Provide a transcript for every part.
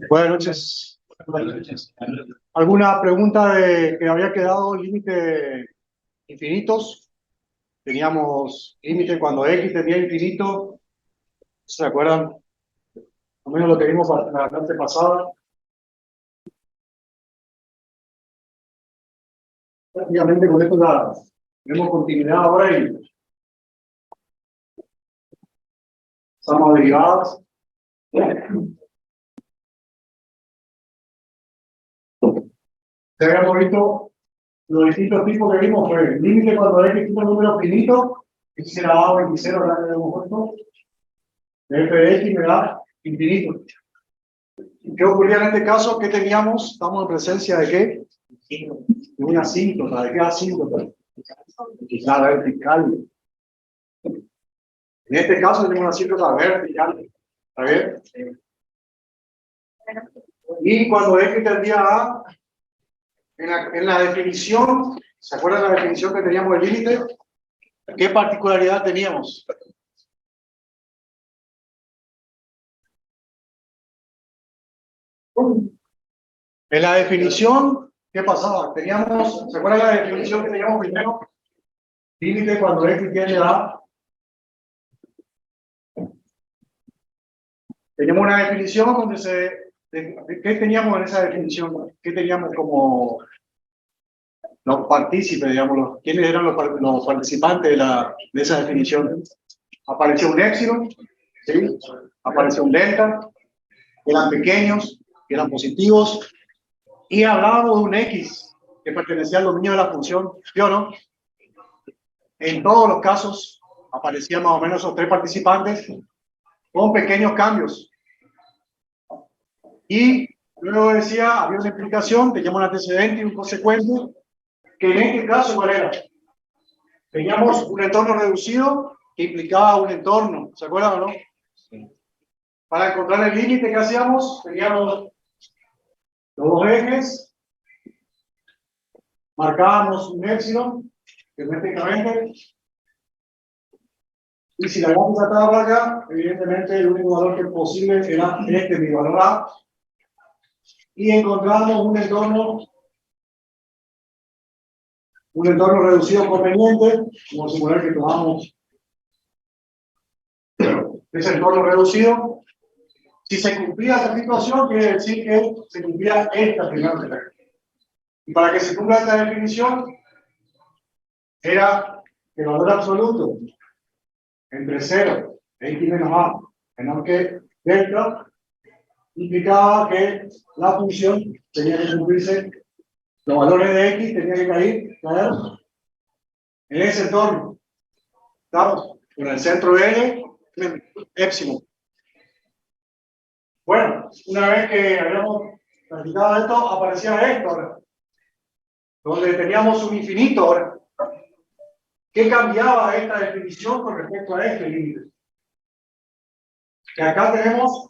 Buenas noches. ¿Alguna pregunta de que había quedado límite infinitos? Teníamos límite cuando x tenía infinito. ¿Se acuerdan? Al menos lo que vimos la clase pasada. Prácticamente con esto ya tenemos continuidad ahora y estamos derivadas. Ya habíamos visto los distintos tipos que vimos. Fue el límite cuando x es un número finito, x será a o x0, ahora que hemos puesto. F de x me da infinito. ¿Qué ocurría en este caso? ¿Qué teníamos? Estamos en presencia de qué? De una asíntota. ¿De qué asíntota? La vertical. En este caso tenemos una asíntota vertical. ¿Está bien? Y cuando x tendía a, en la definición, ¿se acuerdan de la definición que teníamos del límite? ¿Qué particularidad teníamos? En la definición, ¿qué pasaba? Teníamos, ¿se acuerdan de la definición que teníamos primero? Límite cuando x tiende a. Teníamos una definición donde ¿qué teníamos en esa definición? ¿Qué teníamos como los partícipes, digamos? ¿Quiénes eran los participantes de esa definición? Apareció un épsilon, ¿sí? Apareció un delta, eran pequeños, eran positivos, y hablábamos de un x que pertenecía al dominio de la función, ¿sí o no? En todos los casos aparecían más o menos esos tres participantes con pequeños cambios. Y luego decía, había una explicación, teníamos un antecedente y un consecuente, que en este caso, ¿cuál era? Teníamos un entorno reducido que implicaba un entorno, ¿se acuerdan o no? Sí. Para encontrar el límite, ¿qué hacíamos? Teníamos los dos ejes, marcábamos un épsilon, geométricamente, y si la gráfica estaba para acá, evidentemente el único valor que es posible era este, mi valor A, y encontramos un entorno reducido conveniente, vamos a suponer que tomamos ese entorno reducido. Si se cumplía esta situación, quiere decir que se cumplía esta primera regla. Y para que se cumpla esta definición, era el valor absoluto entre 0 e x menos a menor que delta, implicaba que la función tenía que cumplirse, los valores de x tenían que caer en ese entorno. ¿Estamos? Con el centro L, épsilon. Bueno, una vez que habíamos practicado esto, aparecía esto ahora, donde teníamos un infinito ahora. ¿Qué cambiaba esta definición con respecto a este límite? Que acá tenemos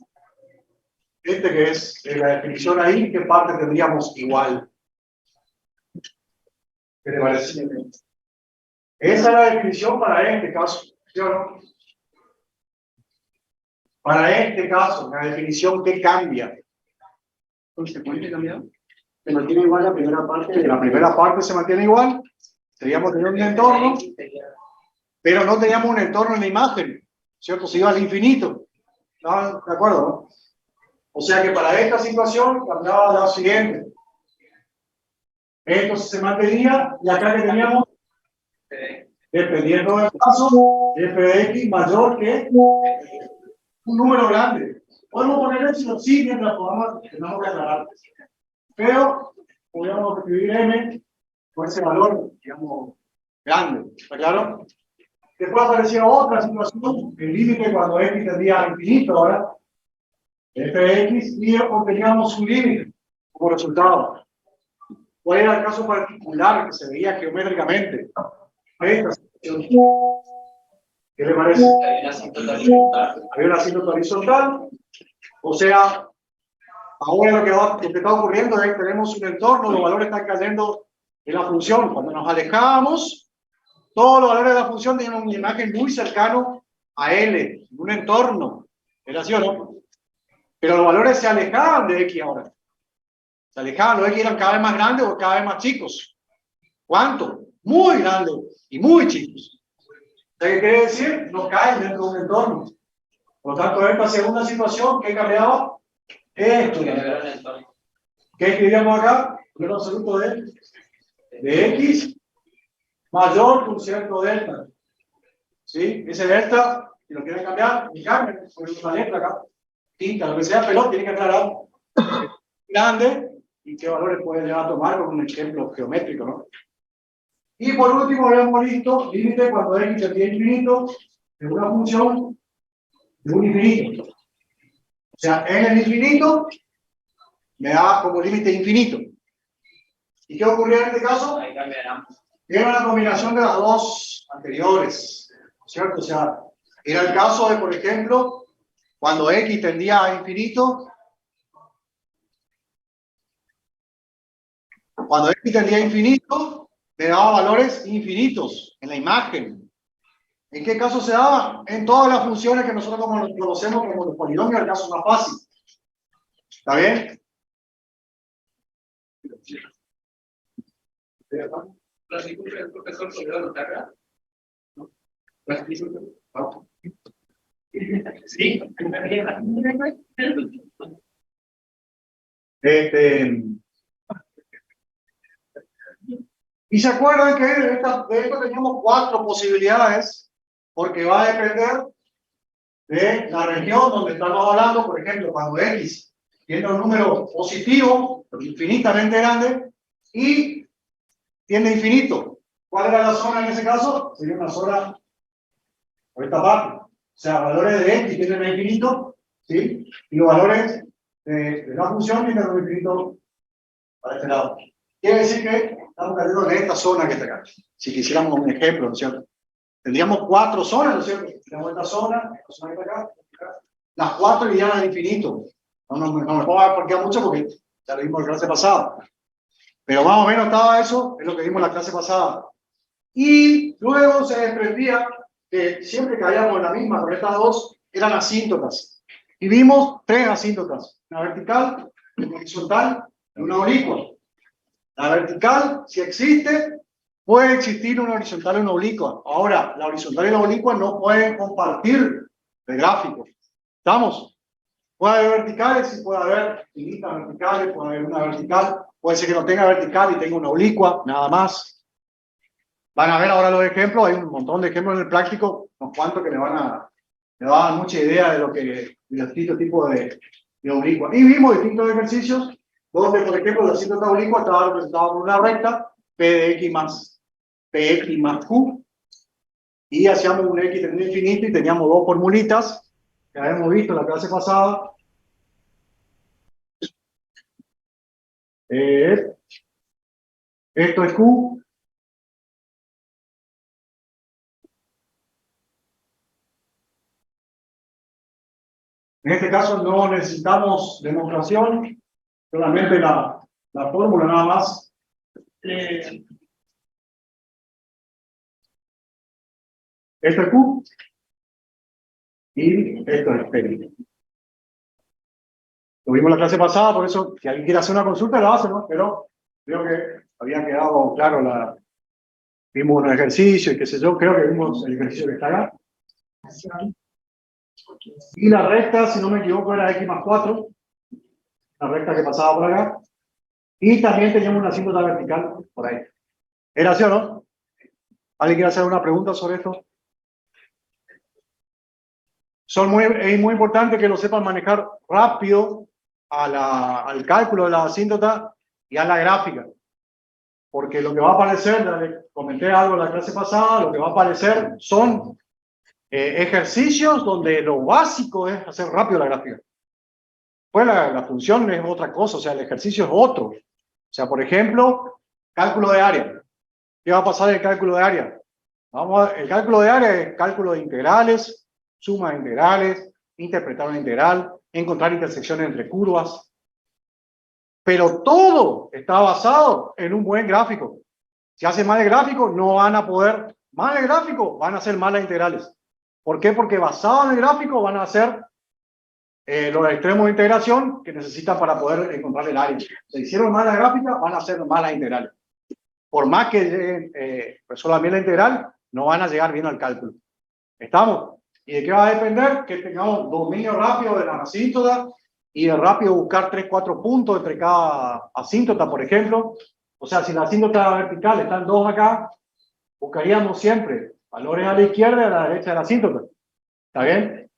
este que es la definición ahí, ¿qué parte tendríamos igual? ¿Qué te parece? Esa es la definición para este caso, ¿sí o no? Para este caso, la definición que cambia. ¿Se puede cambiar? Se mantiene igual la primera parte. La primera parte se mantiene igual. Teníamos tener un entorno, pero no teníamos un entorno en la imagen, ¿cierto? Se iba al infinito. ¿Estaban de acuerdo, no? O sea que para esta situación cambiaba lo siguiente. Esto se mantenía, y acá que teníamos, dependiendo del caso, f de x mayor que un número grande. Podemos poner epsilon sí mientras tengamos que aclarar. Pero podríamos escribir m con ese valor, digamos, grande. ¿Está claro? Después aparecía otra situación, el límite cuando x tendía a infinito, ahora, fx, y obteníamos un límite como resultado. ¿Cuál era el caso particular que se veía geométricamente? Esta situación. ¿Qué le parece? Había una asíntota horizontal, o sea, ahora lo que está ocurriendo es que tenemos un entorno, los valores están cayendo en la función. Cuando nos alejamos, todos los valores de la función tienen una imagen muy cercano a L, un entorno. ¿Era así o no? Pero los valores se alejaban de X ahora. Se alejaban, los X eran cada vez más grandes o cada vez más chicos. ¿Cuánto? Muy grandes y muy chicos. ¿Qué quiere decir? No caen dentro de un entorno. Por lo tanto, esta segunda situación, ¿qué cambiaba? Esto. ¿Qué escribíamos acá? Un absoluto de X mayor que un cierto delta. ¿Sí? Ese delta, si lo quieren cambiar, y cambien, ponen una letra acá, tinta, lo que sea, pero tiene que aclarar grande y qué valores puede llegar a tomar con un ejemplo geométrico, ¿no? Y por último, habíamos visto límite cuando x tendía a infinito de una función de un infinito. O sea, en el infinito me da como límite infinito. ¿Y qué ocurría en este caso? Era una combinación de las dos anteriores, ¿cierto? O sea, era el caso de, por ejemplo, cuando x tendía a infinito, cuando x tendía a infinito, me daba valores infinitos en la imagen. ¿En qué caso se daba? En todas las funciones que nosotros conocemos como los polinomios, el caso más fácil. ¿Está bien? Sí. Y se acuerdan que de esto teníamos 4 posibilidades, porque va a depender de la región donde estamos hablando. Por ejemplo, cuando x tiene un número positivo, infinitamente grande, y tiende a infinito. ¿Cuál era la zona en ese caso? Sería una zona por esta parte. O sea, valores de x tienden a infinito, ¿sí? Y los valores de la función tienden a infinito para este lado. Quiere decir que estamos cayendo en esta zona que está acá. Si quisiéramos un ejemplo, ¿no es cierto? Tendríamos 4 zonas, ¿no es cierto? Tenemos esta zona que está acá. Las 4 irían al infinito. No me puedo parquear mucho porque ya lo vimos en la clase pasada. Pero más o menos estaba eso, es lo que vimos en la clase pasada. Y luego se desprendía que siempre caíamos en la misma, pero estas dos eran asíntotas. Y vimos 3 asíntotas: una vertical, una horizontal y una oblicua. La vertical, si existe, puede existir una horizontal y una oblicua. Ahora, la horizontal y la oblicua no pueden compartir el gráfico. ¿Estamos? Puede haber verticales y puede haber infinitas verticales, puede haber una vertical, puede ser que no tenga vertical y tenga una oblicua, nada más. Van a ver ahora los ejemplos, hay un montón de ejemplos en el práctico, unos cuantos que le van a dar mucha idea de lo que de distintos tipos de oblicua. Y vimos distintos ejercicios donde, por ejemplo, la asíntota oblicua estaba representada por una recta, P de X más Px más Q, y hacíamos un X tendido a infinito y teníamos 2 formulitas que habíamos visto en la clase pasada. Esto es Q. En este caso no necesitamos demostración, solamente la fórmula nada más. Esto es Q y esto es P. Lo vimos en la clase pasada, por eso si alguien quiere hacer una consulta lo hace, ¿no? Pero creo que había quedado claro vimos un ejercicio y qué sé yo, creo que vimos el ejercicio que está acá. Y la recta, si no me equivoco, era X más 4, la recta que pasaba por acá. Y también teníamos una asíntota vertical por ahí. ¿Era así o no? ¿Alguien quiere hacer una pregunta sobre esto? Es muy importante que lo sepan manejar rápido al cálculo de la asíntota y a la gráfica. porque lo que va a aparecer, les comenté algo en la clase pasada, lo que va a aparecer son ejercicios donde lo básico es hacer rápido la gráfica. Pues la función es otra cosa, o sea, el ejercicio es otro. O sea, por ejemplo, cálculo de área. ¿Qué va a pasar en el cálculo de área? El cálculo de área es cálculo de integrales, suma de integrales, interpretar una integral, encontrar intersecciones entre curvas. Pero todo está basado en un buen gráfico. Si hacen mal el gráfico, no van a poder. Mal el gráfico, van a hacer malas integrales. ¿Por qué? Porque basado en el gráfico van a hacer los extremos de integración que necesitan para poder encontrar el área. Si hicieron mala gráfica, van a hacer malas integrales. Por más que resuelvan bien la integral, no van a llegar bien al cálculo. ¿Estamos? ¿Y de qué va a depender? Que tengamos dominio rápido de las asíntotas y de rápido buscar 3, 4 puntos entre cada asíntota, por ejemplo. O sea, si la asíntota vertical están 2 acá, buscaríamos siempre valores a la izquierda y a la derecha de la asíntota. ¿Está bien?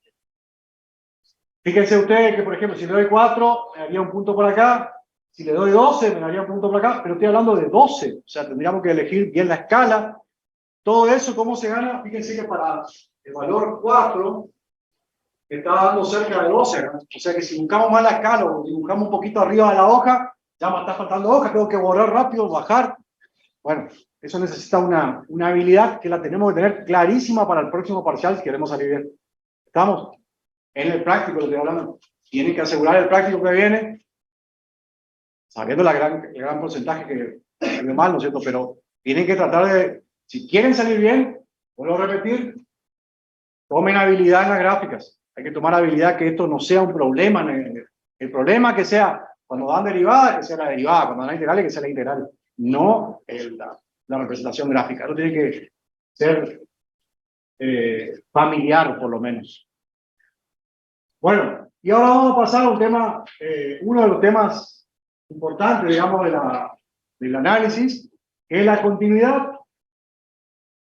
Fíjense ustedes que, por ejemplo, si le doy 4, me daría un punto por acá. Si le doy 12, me daría un punto por acá. Pero estoy hablando de 12. O sea, tendríamos que elegir bien la escala. Todo eso, ¿cómo se gana? Fíjense que para el valor 4 está dando cerca de 12. ¿No? O sea que si buscamos más la escala o dibujamos un poquito arriba de la hoja, ya me está faltando hoja, tengo que borrar rápido, bajar. Bueno, eso necesita una habilidad que la tenemos que tener clarísima para el próximo parcial si queremos salir bien. ¿Estamos? En el práctico, lo estoy hablando. Tienen que asegurar el práctico que viene, sabiendo el gran porcentaje que salió mal, ¿no es cierto? Pero tienen que tratar de, si quieren salir bien, vuelvo a repetir, tomen habilidad en las gráficas. Hay que tomar habilidad que esto no sea un problema. El problema que sea, cuando dan derivadas, que sea la derivada, cuando dan integrales, que sea la integral. No la representación gráfica. Eso tiene que ser familiar, por lo menos. Bueno, y ahora vamos a pasar a un tema, uno de los temas importantes, digamos, del análisis, que es la continuidad.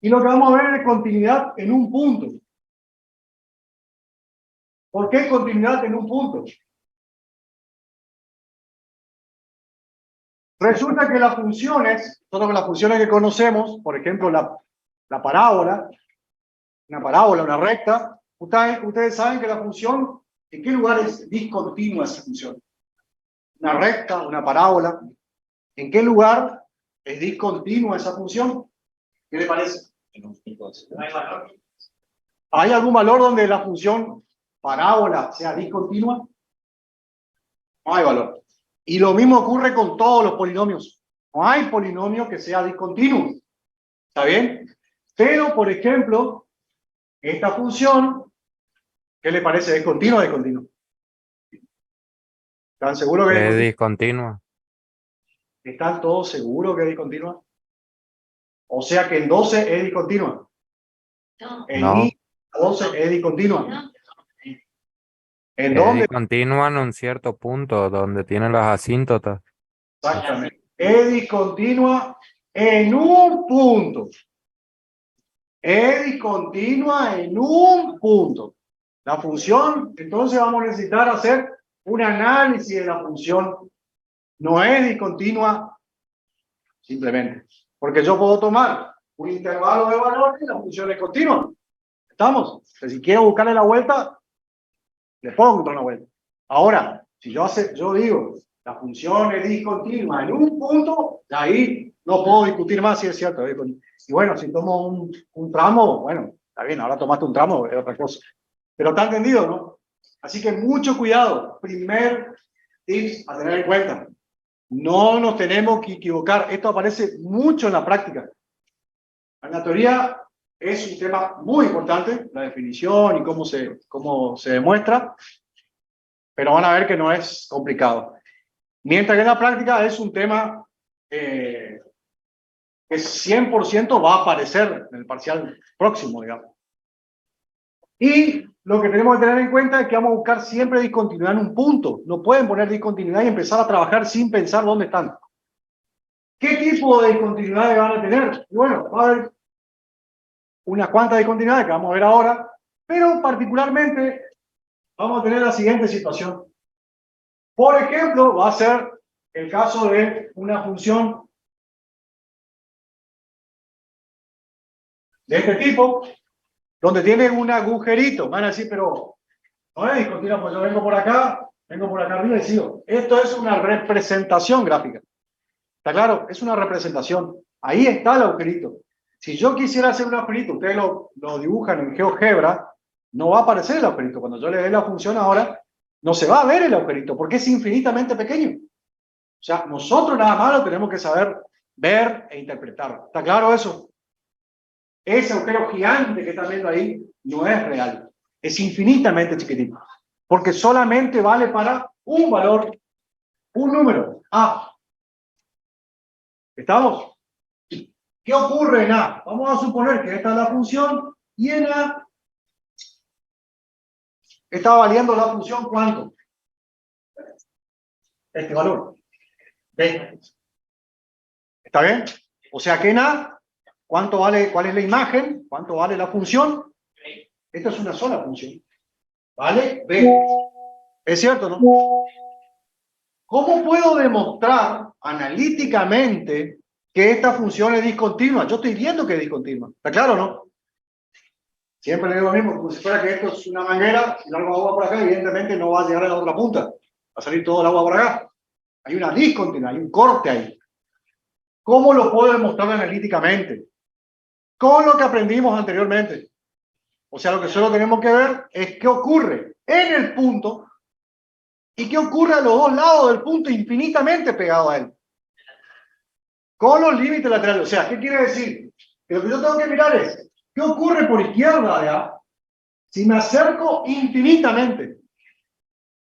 Y lo que vamos a ver es continuidad en un punto. ¿Por qué continuidad en un punto? Resulta que las funciones, todas las funciones que conocemos, por ejemplo, la parábola, una recta, ustedes saben que la función, ¿en qué lugar es discontinua esa función? Una recta, una parábola, ¿en qué lugar es discontinua esa función? ¿Qué le parece? ¿Hay algún valor donde la función parábola sea discontinua? No hay valor. Y lo mismo ocurre con todos los polinomios. No hay polinomio que sea discontinuo. ¿Está bien? Pero, por ejemplo, esta función, ¿qué le parece? ¿Es continua o discontinua? ¿Están seguros que Es discontinua. ¿Están todos seguros que es discontinua? O sea que en 12 es discontinua. En No, I, 12 es discontinua. ¿En es dónde? discontinua en un cierto punto donde tiene las asíntotas. Exactamente. Es discontinua en un punto. Es discontinua en un punto. La función, entonces vamos a necesitar hacer un análisis de la función. No es discontinua simplemente. Porque yo puedo tomar un intervalo de valores y la función es continua. ¿Estamos? Si quiero buscarle la vuelta, le puedo encontrar una vuelta. Ahora, si yo digo, la función es discontinua en un punto, de ahí no puedo discutir más si es cierto. Y bueno, si tomo un tramo, bueno, está bien, ahora tomaste un tramo, es otra cosa. Pero está entendido, ¿no? Así que mucho cuidado. Primer tips a tener en cuenta. No nos tenemos que equivocar. Esto aparece mucho en la práctica. En la teoría es un tema muy importante, la definición y cómo se demuestra, pero van a ver que no es complicado. Mientras que en la práctica es un tema que 100% va a aparecer en el parcial próximo, digamos. Y lo que tenemos que tener en cuenta es que vamos a buscar siempre discontinuidad en un punto. No pueden poner discontinuidad y empezar a trabajar sin pensar dónde están. ¿Qué tipo de discontinuidades van a tener? Y bueno, va a haber unas cuantas discontinuidades que vamos a ver ahora, pero particularmente vamos a tener la siguiente situación. Por ejemplo, va a ser el caso de una función de este tipo, donde tienen un agujerito. Van a decir, pero no es discontinua, pues yo vengo por acá arriba y sigo. Esto es una representación gráfica. ¿Está claro? Es una representación. Ahí está el agujerito. Si yo quisiera hacer un agujerito, ustedes lo dibujan en GeoGebra, no va a aparecer el agujerito. Cuando yo le dé la función ahora, no se va a ver el agujerito, porque es infinitamente pequeño. O sea, nosotros nada más lo tenemos que saber ver e interpretar. ¿Está claro eso? Ese agujero gigante que están viendo ahí no es real. Es infinitamente chiquitito. Porque solamente vale para un valor, un número, A. ¿Estamos? ¿Qué ocurre en A? Vamos a suponer que esta es la función y en A está valiendo la función ¿cuánto? Este valor. B. ¿Está bien? O sea que en A, ¿cuánto vale? ¿Cuál es la imagen? ¿Cuánto vale la función? Esta es una sola función. ¿Vale? B. ¿Es cierto, no? ¿Cómo puedo demostrar analíticamente que esta función es discontinua? Yo estoy viendo que es discontinua. ¿Está claro, no? Siempre le digo lo mismo, como si fuera que esto es una manguera, si largo agua por acá, evidentemente no va a llegar a la otra punta. Va a salir todo el agua por acá. Hay una discontinuidad, hay un corte ahí. ¿Cómo lo puedo demostrar analíticamente? Con lo que aprendimos anteriormente. O sea, lo que solo tenemos que ver es qué ocurre en el punto y qué ocurre a los dos lados del punto infinitamente pegado a él. Con los límites laterales. O sea, ¿qué quiere decir? Que lo que yo tengo que mirar es qué ocurre por izquierda de A si me acerco infinitamente.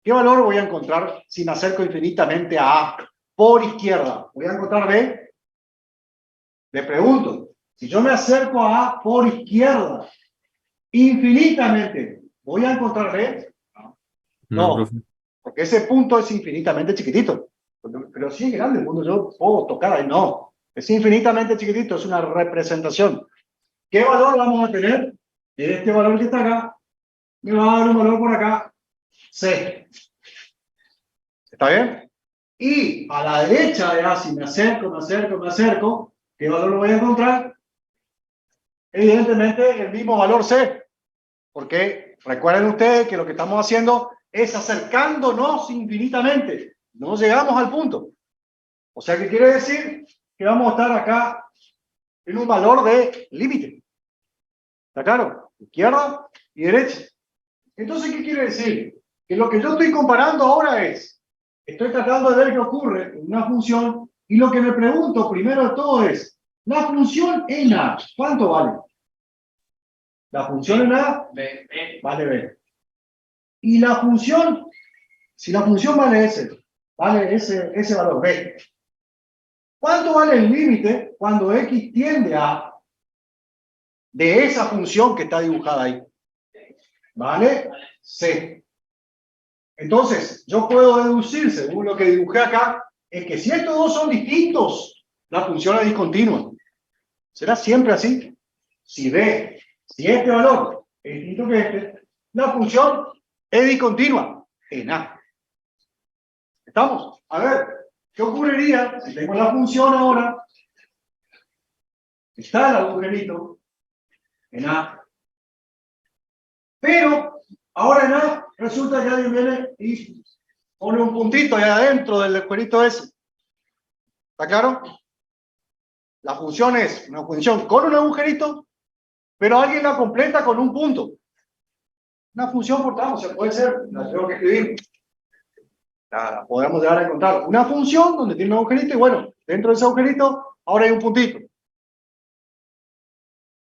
¿Qué valor voy a encontrar si me acerco infinitamente a A por izquierda? ¿Voy a encontrar B? Le pregunto, si yo me acerco a A por izquierda infinitamente, ¿voy a encontrar B? No, No, profe. porque ese punto es infinitamente chiquitito. Pero sí es grande el punto, yo puedo tocar ahí. No, es infinitamente chiquitito, es una representación. ¿Qué valor vamos a tener? Este valor que está acá me va a dar un valor por acá, C. ¿Está bien? Y a la derecha de A, si me acerco, ¿qué valor voy a encontrar? Evidentemente el mismo valor C. Porque recuerden ustedes que lo que estamos haciendo es acercándonos infinitamente. No llegamos al punto. O sea, ¿qué quiere decir? Que vamos a estar acá en un valor de límite. ¿Está claro? Izquierda y derecha. Entonces, ¿qué quiere decir? Que lo que yo estoy comparando ahora es, estoy tratando de ver qué ocurre en una función y lo que me pregunto primero de todo es, la función en A, ¿cuánto vale? La función en A vale B. Y la función, si la función vale ese valor B. ¿Cuánto vale el límite cuando X tiende a de esa función que está dibujada ahí? ¿Vale? C. Entonces, yo puedo deducir, según lo que dibujé acá, es que si estos dos son distintos, la función es discontinua. ¿Será siempre así? Si B, si este valor es distinto que este, la función es discontinua en A. ¿Estamos? A ver, ¿qué ocurriría si tengo la función ahora? Está el agujerito en A. Pero ahora en A resulta que alguien viene y pone un puntito ahí adentro del agujerito ese. ¿Está claro? La función es una función con un agujerito, pero alguien la completa con un punto. Una función por tramo, o sea, puede ser, la tengo que escribir. La podemos llegar a encontrar. Una función donde tiene un agujerito y bueno, dentro de ese agujerito ahora hay un puntito.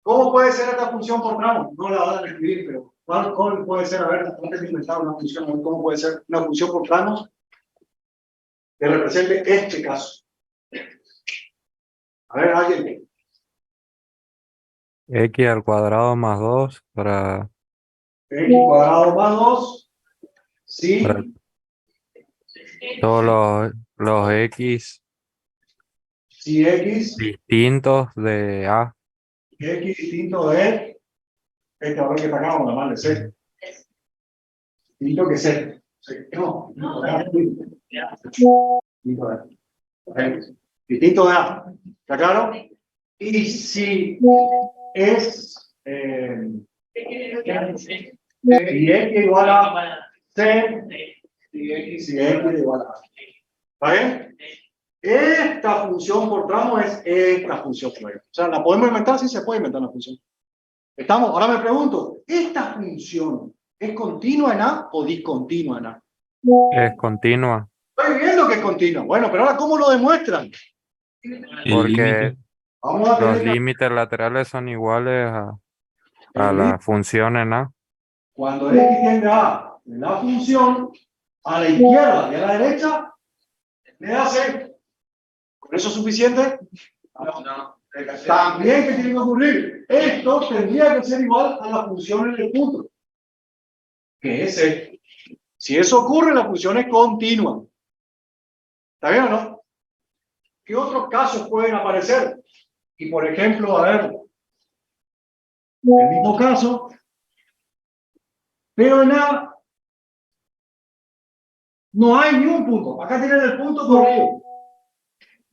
¿Cómo puede ser esta función por tramo? No la van a escribir, pero ¿cuál puede ser? A ver, antes de inventar una función, ¿cómo puede ser una función por tramos que represente este caso? A ver, alguien. X al cuadrado más 2 para X cuadrado más 2, para sí, todos los X si X, distintos de A. X distinto de este valor que está acá, vamos a llamarle C. Distinto que C. No, distinto de A. ¿Está claro? Y si es y x igual a c y x igual a a. ¿Está bien? Esta función por tramo es esta función. O sea, ¿la podemos inventar? Sí, se puede inventar la función. ¿Estamos? Ahora me pregunto, ¿esta función es continua en A o discontinua en A? Es continua, Estoy viendo que es continua. Bueno, pero ahora, ¿cómo lo demuestran? El porque límite. Vamos a los tener que, límites laterales son iguales a el la función en A. cuando x tiende a la función, a la izquierda y a la derecha, le da C. ¿Con eso es suficiente? No. También, ¿qué tiene que ocurrir? Esto tendría que ser igual a la función en el punto, que es C. Si eso ocurre, la función es continua. ¿Está bien o no? ¿Qué otros casos pueden aparecer? Y por ejemplo, a ver, el mismo caso, pero en A no hay ni un punto. Acá tienen el punto corrido.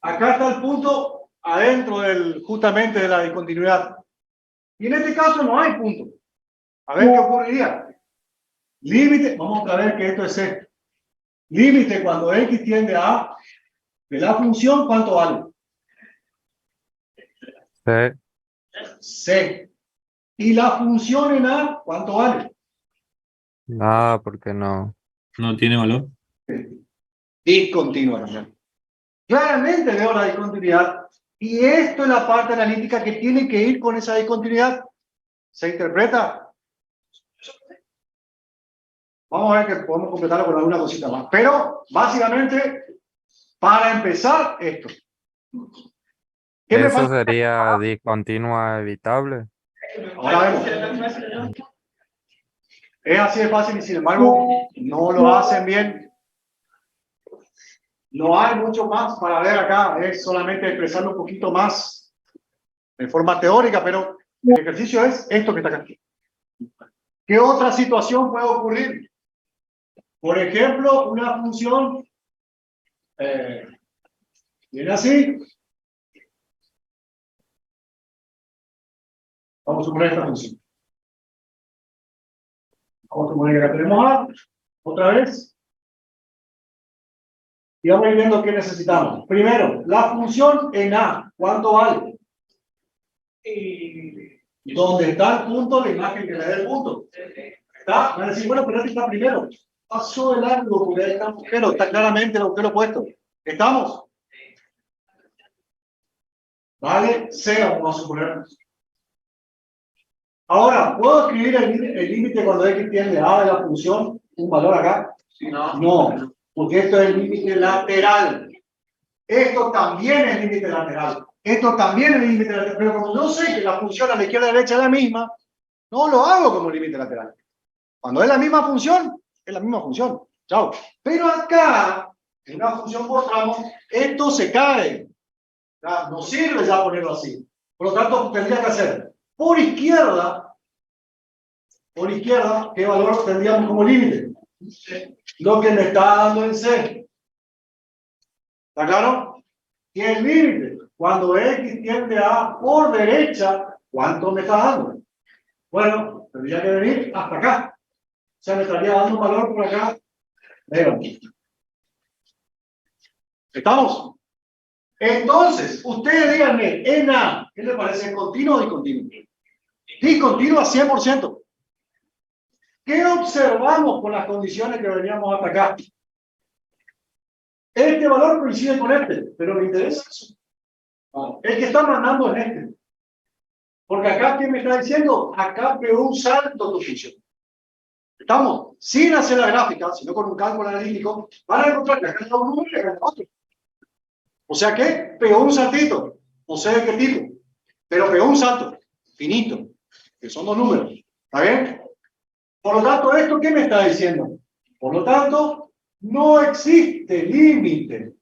Acá está el punto adentro justamente de la discontinuidad. Y en este caso no hay punto. A ver qué ocurriría. Límite, vamos otra vez que esto es C. Límite cuando x tiende a A de la función, ¿cuánto vale? C, C. Y la función en A, ¿cuánto vale? nada, porque no. No tiene valor. Discontinua también. Claramente veo la discontinuidad. Y esto es la parte analítica que tiene que ir con esa discontinuidad. ¿Se interpreta? Vamos a ver que podemos completarlo con alguna cosita más. Pero, básicamente, para empezar, esto. ¿Qué me Eso falta? sería discontinua evitable. Ahora vemos. Es así de fácil y sin embargo no lo hacen bien. No hay mucho más para ver acá. Es solamente expresarlo un poquito más de forma teórica, pero el ejercicio es esto que está acá. ¿Qué otra situación puede ocurrir? Por ejemplo, una función viene así. Vamos a suponer esta función. Vamos a suponer que acá tenemos A, otra vez. Y vamos a ir viendo qué necesitamos. Primero, la función en A, ¿cuánto vale? ¿Dónde está el punto? La imagen que le dé el punto. ¿Está? Van a decir, bueno, pero este está primero. Pasó el ángulo porque ahí está el agujero. Está claramente el agujero puesto. ¿Estamos? Vale, C, vamos a suponer. Ahora, ¿puedo escribir el límite cuando x tiende a de la función? ¿Un valor acá? No, porque esto es el límite lateral. Esto también es límite lateral. Esto también es límite lateral. Pero como yo sé que la función a la izquierda y a la derecha es la misma, no lo hago como límite lateral. Cuando es la misma función, es la misma función. Chao. Pero acá, en una función por tramo, esto se cae. No sirve ya ponerlo así. Por lo tanto, tendría que hacer por izquierda, ¿qué valor tendríamos como límite? Lo que me está dando en C. ¿Está claro? Y el límite, cuando x tiende a por derecha, ¿cuánto me está dando? Bueno, tendría que venir hasta acá. O sea, me estaría dando un valor por acá. Pero, ¿estamos? Entonces, ustedes díganme, en A, ¿qué le parece? ¿Continuo o discontinuo? Discontinuo a 100%. ¿Qué observamos con las condiciones que veníamos hasta acá? Este valor coincide con este, pero me interesa eso. El que está mandando es este. Porque acá, ¿qué me está diciendo? Acá pegó un salto tu función. Estamos, sin hacer la gráfica, sino con un cálculo analítico, van a encontrar que acá está un número y acá está otro. O sea que pegó un saltito, no sé de qué tipo, pero pegó un salto, finito, que son dos números. ¿Está bien? Por lo tanto, ¿esto qué me está diciendo? Por lo tanto, no existe límite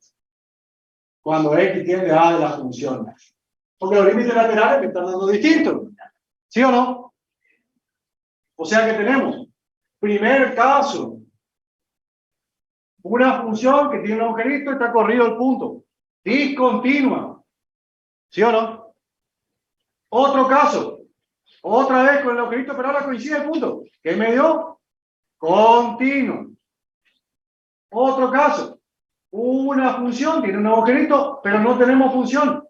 cuando x tiende a A de la función. Porque los límites laterales me están dando distintos. ¿Sí o no? O sea que tenemos, primer caso, una función que tiene un agujerito y está corrido el punto. Discontinua. ¿Sí o no? Otro caso, Otra vez con el agujerito, pero ahora coincide el punto. ¿Qué me dio? Continuo. Otro caso. Una función tiene un agujerito, pero no tenemos función.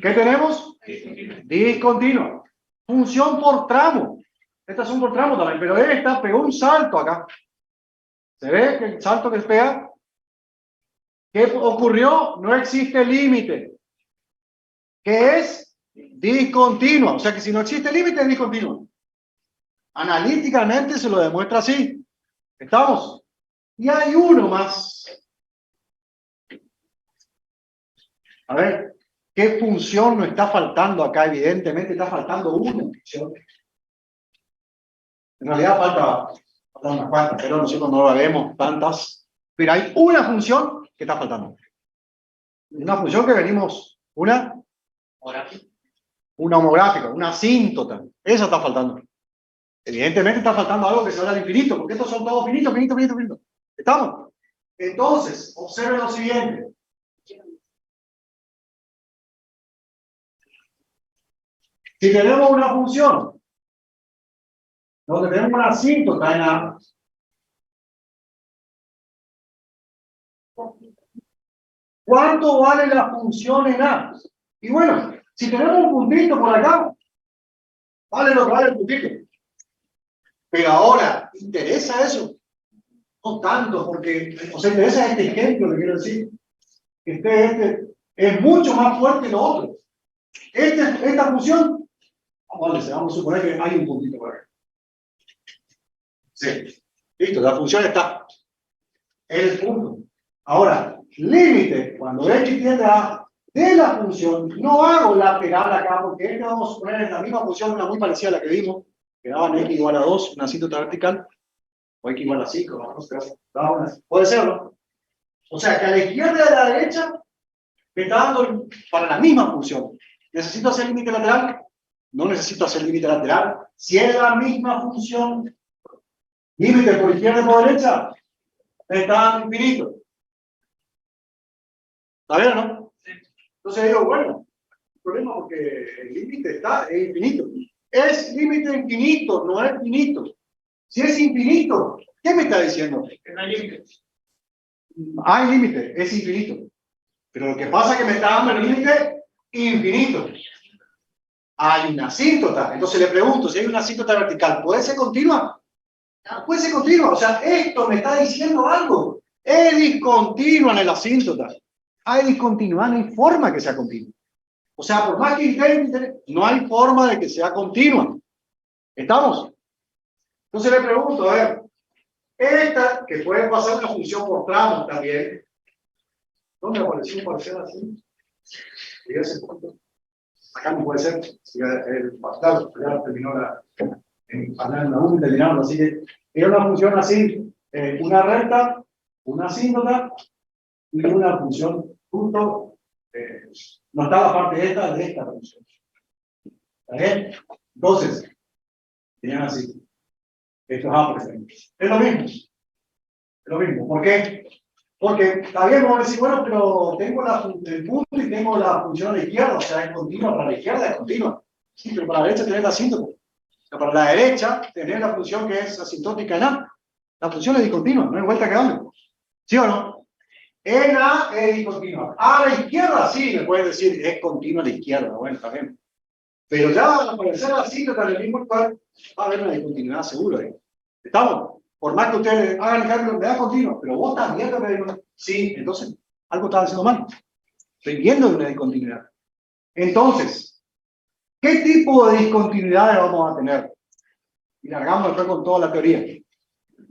¿Qué tenemos? Discontinua. Función por tramo. Estas son por tramo también, pero esta pegó un salto acá. ¿Se ve que el salto que pega? ¿Qué ocurrió? No existe límite. ¿Qué es? Discontinua. O sea que si no existe límite, es discontinua. Analíticamente se lo demuestra así. ¿Estamos? Y hay uno más. A ver, ¿qué función nos está faltando acá? Evidentemente está faltando una función. En realidad falta unas cuantas, pero nosotros no la vemos tantas. Pero hay una función que está faltando. Una función que venimos, una homográfica, una asíntota. Esa está faltando. Evidentemente está faltando algo que se habla de infinito, porque estos son todos finitos, finitos, finitos, finitos. ¿Estamos? Entonces, observen lo siguiente. Si tenemos una función donde tenemos una asíntota en A, ¿cuánto vale la función en A? Y bueno, si tenemos un puntito por acá, vale lo que vale el puntito. Pero ahora, ¿interesa eso? No tanto, porque, o sea, interesa este ejemplo, le quiero decir. Este es mucho más fuerte que lo otro. Esta función, vamos a suponer que hay un puntito por acá. Sí, listo, la función está. Es el punto. Ahora, límite, cuando x tiende a de la función, no hago lateral acá, porque vamos a poner en la misma función, una muy parecida a la que vimos, que daban x igual a 2, una asíntota vertical, o x igual a 5, ¿no? Puede ser, ¿no? O sea, que a la izquierda y a la derecha me está dando para la misma función. ¿Necesito hacer límite lateral? No necesito hacer límite lateral. Si es la misma función, límite por izquierda y por derecha, me está dando infinito. ¿Está bien o no? Entonces digo, bueno, el problema porque el límite es infinito. Es límite infinito, no es finito. Si es infinito, ¿qué me está diciendo? Que no hay límite. Hay límite, es infinito. Pero lo que pasa es que me está dando el límite infinito. Hay una asíntota. Entonces le pregunto, si hay una asíntota vertical, ¿puede ser continua? No puede ser continua. O sea, esto me está diciendo algo. Es discontinua en el asíntota. Hay discontinuidad, no hay forma que sea continua. O sea, por más que intente, no hay forma de que sea continua. ¿Estamos? Entonces le pregunto, a ver, esta, que puede pasar una función por tramos también, ¿dónde apareció un parcial así? Y ese punto. Acá no puede ser. El pasado ya terminó la 1 terminaron, así que era una función así, una recta, una asíntota y una función punto. No está la parte de esta función. ¿Está bien? Entonces, tenían así. Esto es A, por ejemplo. Es lo mismo. Es lo mismo. ¿Por qué? Porque está bien, vamos a decir, bueno, pero tengo el punto y tengo la función a la izquierda, o sea, es continua, para la izquierda es continua. Sí, pero para la derecha tenés la asíntota. Para la derecha tenés la función que es asintótica en A. La función es discontinua, no hay vuelta que darle. ¿Sí o no? En A es discontinua. A la izquierda sí, me puedes decir, es continua a la izquierda. Bueno, está bien. Pero ya al aparecer la asíntota en el mismo lugar, va a haber una discontinuidad seguro ahí. ¿Estamos? Por más que ustedes hagan el cálculo, me da continuo, pero vos estás viendo que sí, entonces algo está haciendo mal. Estoy viendo una discontinuidad. Entonces, ¿qué tipo de discontinuidades vamos a tener? Y largamos después con toda la teoría. En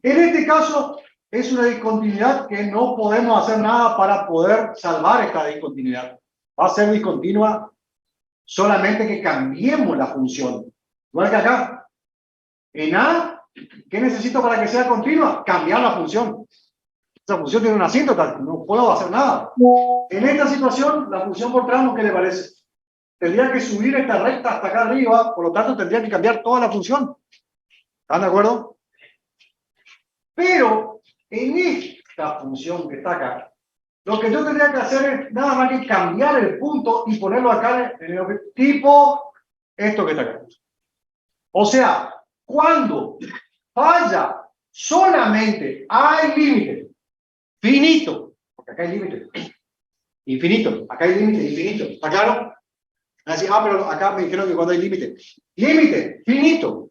este caso, es una discontinuidad que no podemos hacer nada para poder salvar esta discontinuidad. Va a ser discontinua solamente que cambiemos la función. Igual que acá. En A, ¿qué necesito para que sea continua? Cambiar la función. Esa función tiene una asíntota, no puedo hacer nada. En esta situación, la función por tramo, ¿qué le parece? Tendría que subir esta recta hasta acá arriba, por lo tanto tendría que cambiar toda la función. ¿Están de acuerdo? Pero en esta función que está acá, lo que yo tendría que hacer es nada más que cambiar el punto y ponerlo acá en el tipo, esto que está acá. O sea, cuando falla solamente hay límite finito, porque acá hay límite infinito, acá hay límite infinito, ¿está claro? Así, pero acá me dijeron que cuando hay límite finito,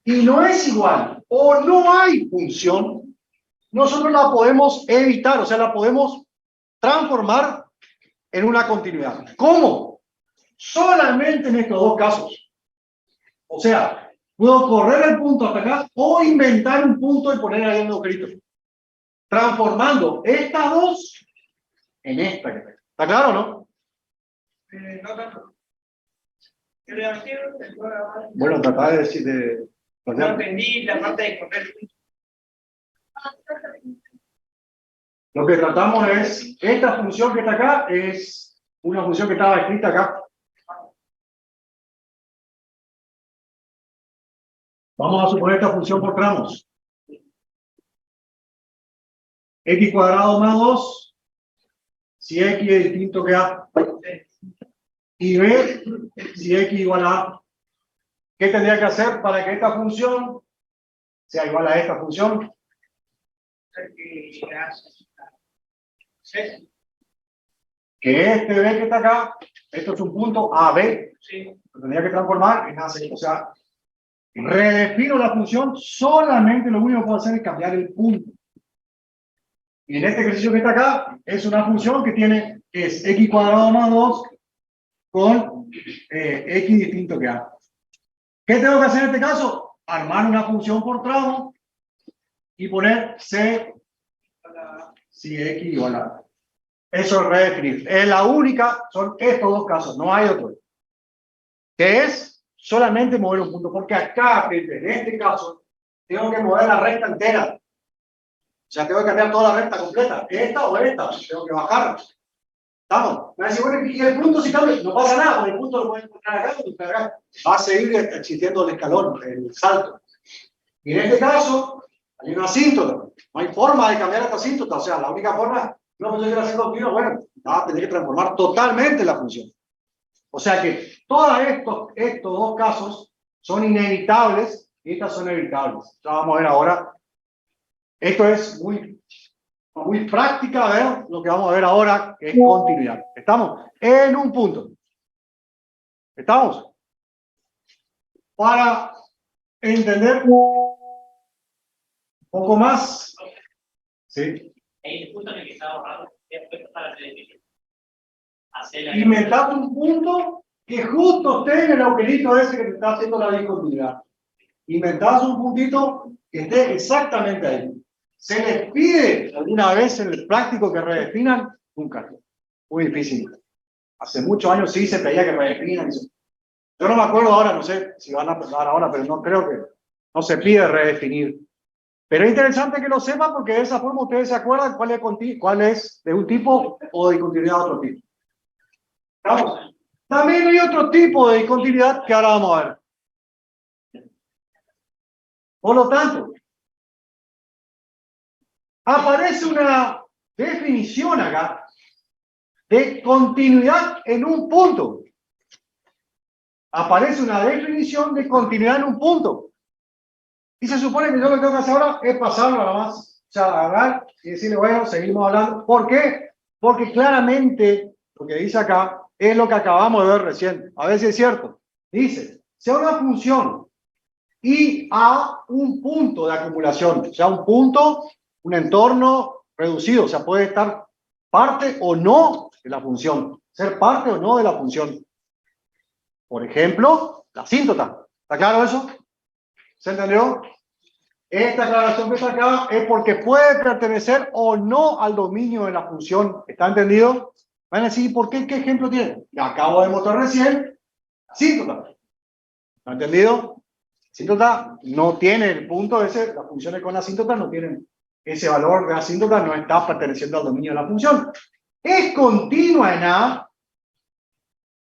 y no es igual, o no hay función, nosotros la podemos evitar, o sea, la podemos transformar en una continuidad. ¿Cómo? Solamente en estos dos casos. O sea, puedo correr el punto hasta acá o inventar un punto y poner ahí un agujerito. Transformando estas dos en esta. ¿Está claro o no? No tanto. Bueno, tratá de decir No entendí la parte de correr. Lo que tratamos es, esta función que está acá es una función que estaba escrita acá. Vamos a suponer esta función por tramos. X cuadrado más 2, si X es distinto que A. Y B, si X igual a A. ¿Qué tendría que hacer para que esta función sea igual a esta función? Que este B que está acá, esto es un punto AB. Lo tendría que transformar en AC. O sea, redefino la función, solamente lo único que puedo hacer es cambiar el punto. Y en este ejercicio que está acá, es una función que es X cuadrado más 2 con X distinto que A. ¿Qué tengo que hacer en este caso? Armar una función por tramo y poner C si X igual a A. Eso es redefinir. Es la única, son estos dos casos, no hay otro. Que es solamente mover un punto, porque acá, en este caso, tengo que mover la recta entera. O sea, tengo que cambiar toda la recta completa. Esta o esta, tengo que bajar. ¿Estamos? Me va a decir, bueno, y el punto si cambia, no pasa nada, porque el punto lo pueden encontrar acá, va a seguir existiendo el escalón, el salto. Y en este caso, hay una asíntota. No hay forma de cambiar esta asíntota. O sea, la única forma, una función que la hacer continuo, bueno, va a tener que transformar totalmente la función. O sea que todos estos dos casos son inevitables y estas son evitables. Ya vamos a ver ahora. Esto es muy práctica, ¿ver? Lo que vamos a ver ahora que es continuidad. ¿Estamos? En un punto. ¿Estamos? Para entender un poco más. ¿Sí? El punto en el que está ahorrado, después para Inventar un punto que justo esté en el agujerito ese que te está haciendo la discontinuidad. Inventás un puntito que esté exactamente ahí. ¿Se les pide alguna vez en el práctico que redefinan? Nunca. Muy difícil. Hace muchos años sí se pedía que redefinan. Yo no me acuerdo ahora, no sé si van a pasar ahora, pero no creo que no se pide redefinir. Pero es interesante que lo sepan porque de esa forma ustedes se acuerdan cuál es de un tipo o de discontinuidad de otro tipo. ¿Estamos? También hay otro tipo de discontinuidad que ahora vamos a ver. Por lo tanto, aparece una definición acá de continuidad en un punto. Aparece una definición de continuidad en un punto. Y se supone que yo lo que tengo que hacer ahora es pasarlo nada más. O sea, agarrar y decirle, bueno, seguimos hablando. ¿Por qué? Porque claramente lo que dice acá es lo que acabamos de ver recién. A ver si es cierto. Dice, sea una función y a un punto de acumulación. O sea, un punto, un entorno reducido. O sea, puede estar parte o no de la función. Ser parte o no de la función. Por ejemplo, la asíntota. ¿Está claro eso? ¿Se entendió? Esta aclaración que está acá es porque puede pertenecer o no al dominio de la función. ¿Está entendido? Van a decir, ¿por qué? ¿Qué ejemplo tiene? Acabo de mostrar recién. Asíntota. ¿Está entendido? Asíntota no tiene el punto ese, las funciones con asíntota no tienen ese valor de asíntota, no está perteneciendo al dominio de la función. Es continua en A.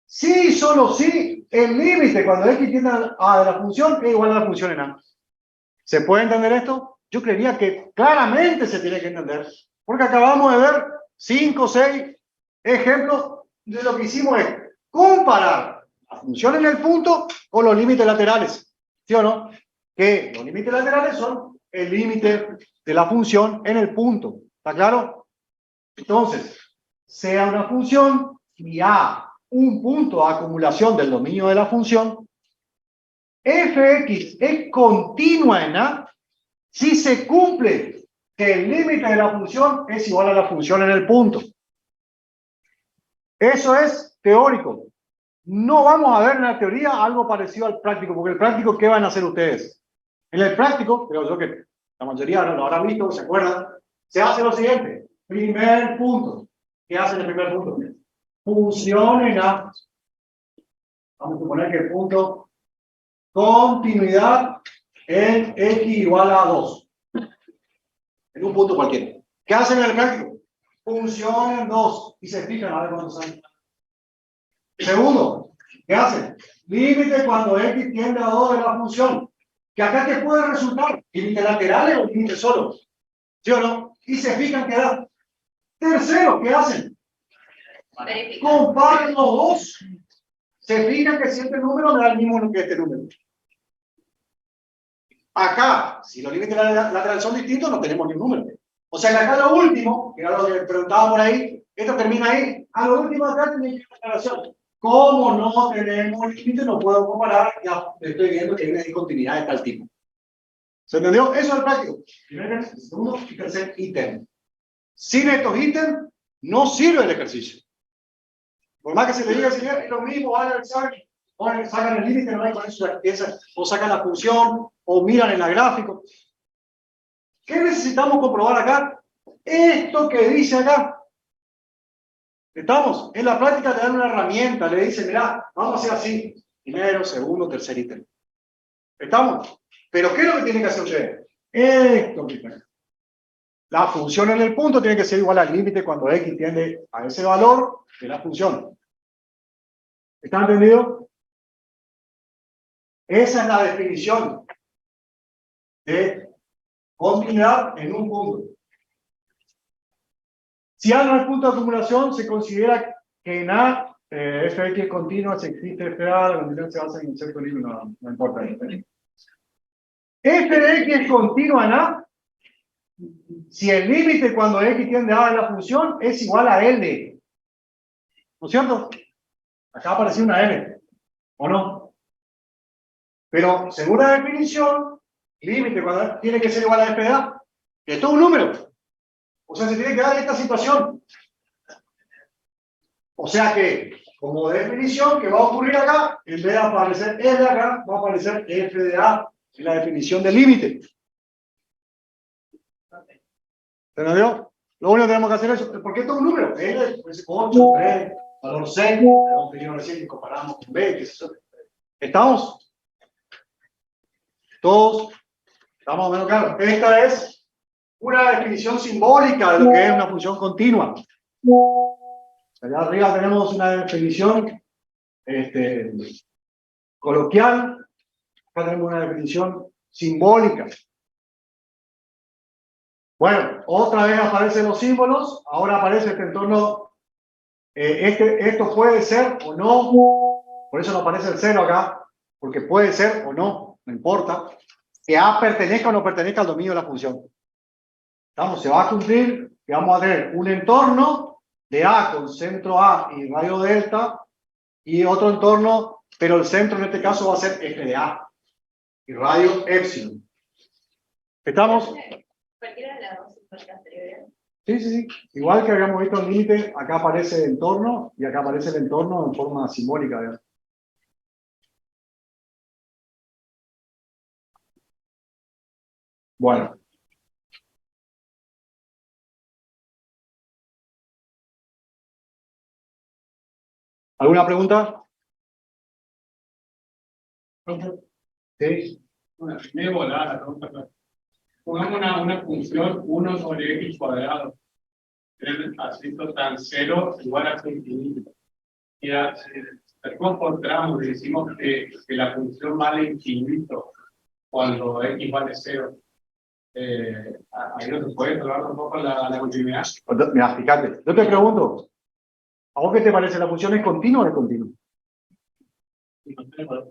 Sí, solo sí, el límite cuando x tiende a A de la función es igual a la función en A. ¿Se puede entender esto? Yo creería que claramente se tiene que entender, porque acabamos de ver 5 o 6 ejemplos de lo que hicimos es comparar la función en el punto con los límites laterales. ¿Sí o no? Que los límites laterales son el límite de la función en el punto. ¿Está claro? Entonces, sea una función y A un punto de acumulación del dominio de la función, fx es continua en A si se cumple que el límite de la función es igual a la función en el punto. Eso es teórico. No vamos a ver en la teoría algo parecido al práctico, porque el práctico, ¿qué van a hacer ustedes? En el práctico, creo yo que la mayoría lo habrán visto, ¿se acuerdan? Se hace lo siguiente. Primer punto. ¿Qué hace en el primer punto? Función en A. Vamos a suponer que el punto continuidad en x igual a 2. En un punto cualquiera. ¿Qué hacen en el práctico? Función en 2. Y se fijan a ver cuánto sale. Segundo, ¿qué hacen? Límite cuando x tiende a 2 de la función. Que acá te puede resultar límite laterales o límite solo. ¿Sí o no? Y se fijan que da. Tercero, ¿qué hacen? Comparen los dos. Se fijan que si este número me da el mismo que este número. Acá, si los límites laterales son distintos, no tenemos ni un número. O sea que acá lo último, que era lo que preguntaba por ahí, esto termina ahí. A lo último acá tiene que ir la aclaración. Como no tenemos límite, no puedo comparar, ya estoy viendo que hay una discontinuidad de tal tipo. ¿Se entendió? Eso es el práctico. Primer, segundo y tercer ítem. Sin estos ítems, no sirve el ejercicio. Por más que se le diga, señor, es lo mismo, van a examen, sacan el límite, no hay con eso, o sacan la función, o miran en la gráfico. ¿Qué necesitamos comprobar acá? Esto que dice acá. ¿Estamos? En la práctica te dan una herramienta, le dicen, mirá, vamos a hacer así. Primero, segundo, tercer ítem. ¿Estamos? Pero ¿qué es lo que tiene que hacer usted? Esto que está acá. La función en el punto tiene que ser igual al límite cuando x tiende a ese valor de la función. ¿Está entendido? Esa es la definición de continuidad en un punto. Si A no es punto de acumulación, se considera que en A fx es continua, si existe FA, la condición se basa en un cierto libro, no importa. F de x es continua en A si el límite cuando x tiende a de la función es igual a L. ¿No es cierto? Acá apareció una L, ¿o no? Pero según la definición, límite cuando tiene que ser igual a f de A, que es todo un número. O sea, se tiene que dar esta situación. O sea que, como definición, ¿qué va a ocurrir acá? En vez de aparecer L acá, va a aparecer f de A en la definición del límite. ¿Se entendió? Lo único que tenemos que hacer es, ¿por qué todo un número? L, pues 8, 3, valor 6, hemos tenido recién que comparamos con B, ¿qué es eso? ¿Estamos? ¿Todos? ¿Estamos más o menos claros? Esta es una definición simbólica de lo que es una función continua. Allá arriba tenemos una definición coloquial. Acá tenemos una definición simbólica. Bueno, otra vez aparecen los símbolos. Ahora aparece este entorno. Esto puede ser o no. Por eso no aparece el cero acá. Porque puede ser o no. No importa. Que A pertenezca o no pertenezca al dominio de la función. ¿Estamos? Se va a cumplir que vamos a tener un entorno de A con centro A y radio delta. Y otro entorno, pero el centro en este caso va a ser f de A. Y radio epsilon. ¿Estamos? Cualquiera de las dos simbólicas anteriores. Sí, sí, sí. Igual que habíamos visto el límite, acá aparece el entorno y acá aparece el entorno en forma simbólica. ¿Verdad? Bueno. ¿Alguna pregunta? Sí. Bueno, me volada, ¿no? Pongamos una función 1 sobre x cuadrado. Así tan 0 igual a infinito. Y después por tramos decimos que la función vale infinito cuando x vale 0. Ahí no se puede hablar un poco la continuidad. Mira, fíjate, yo te pregunto, ¿a vos qué te parece? ¿La función es continua o es continua? y no tiene valor.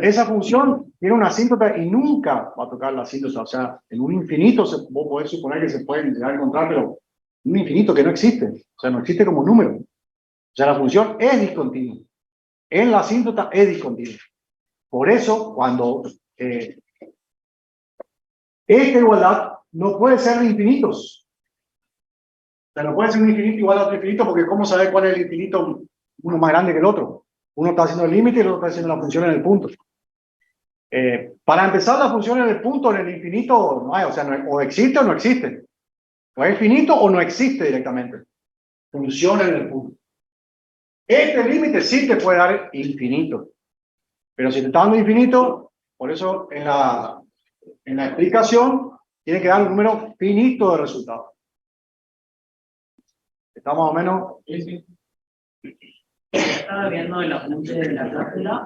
Esa función tiene una asíntota y nunca va a tocar la asíntota. O sea, en un infinito vos podés suponer que se pueden llegar a encontrar, pero un infinito que no existe. O sea, no existe como número. O sea, la función es discontinua. En la asíntota es discontinua. Por eso, cuando esta igualdad no puede ser de infinitos. O sea, no puede ser un infinito igual a otro infinito, porque ¿cómo saber cuál es el infinito uno más grande que el otro? Uno está haciendo el límite y el otro está haciendo la función en el punto. Para empezar, la función en el punto, en el infinito, no hay, o sea, o existe o no existe. O es infinito o no existe directamente. Funciona en el punto. Este límite sí te puede dar infinito. Pero si te está dando infinito, por eso en la explicación tiene que dar un número finito de resultados. Está más o menos. Estaba viendo el apunte de la cátedra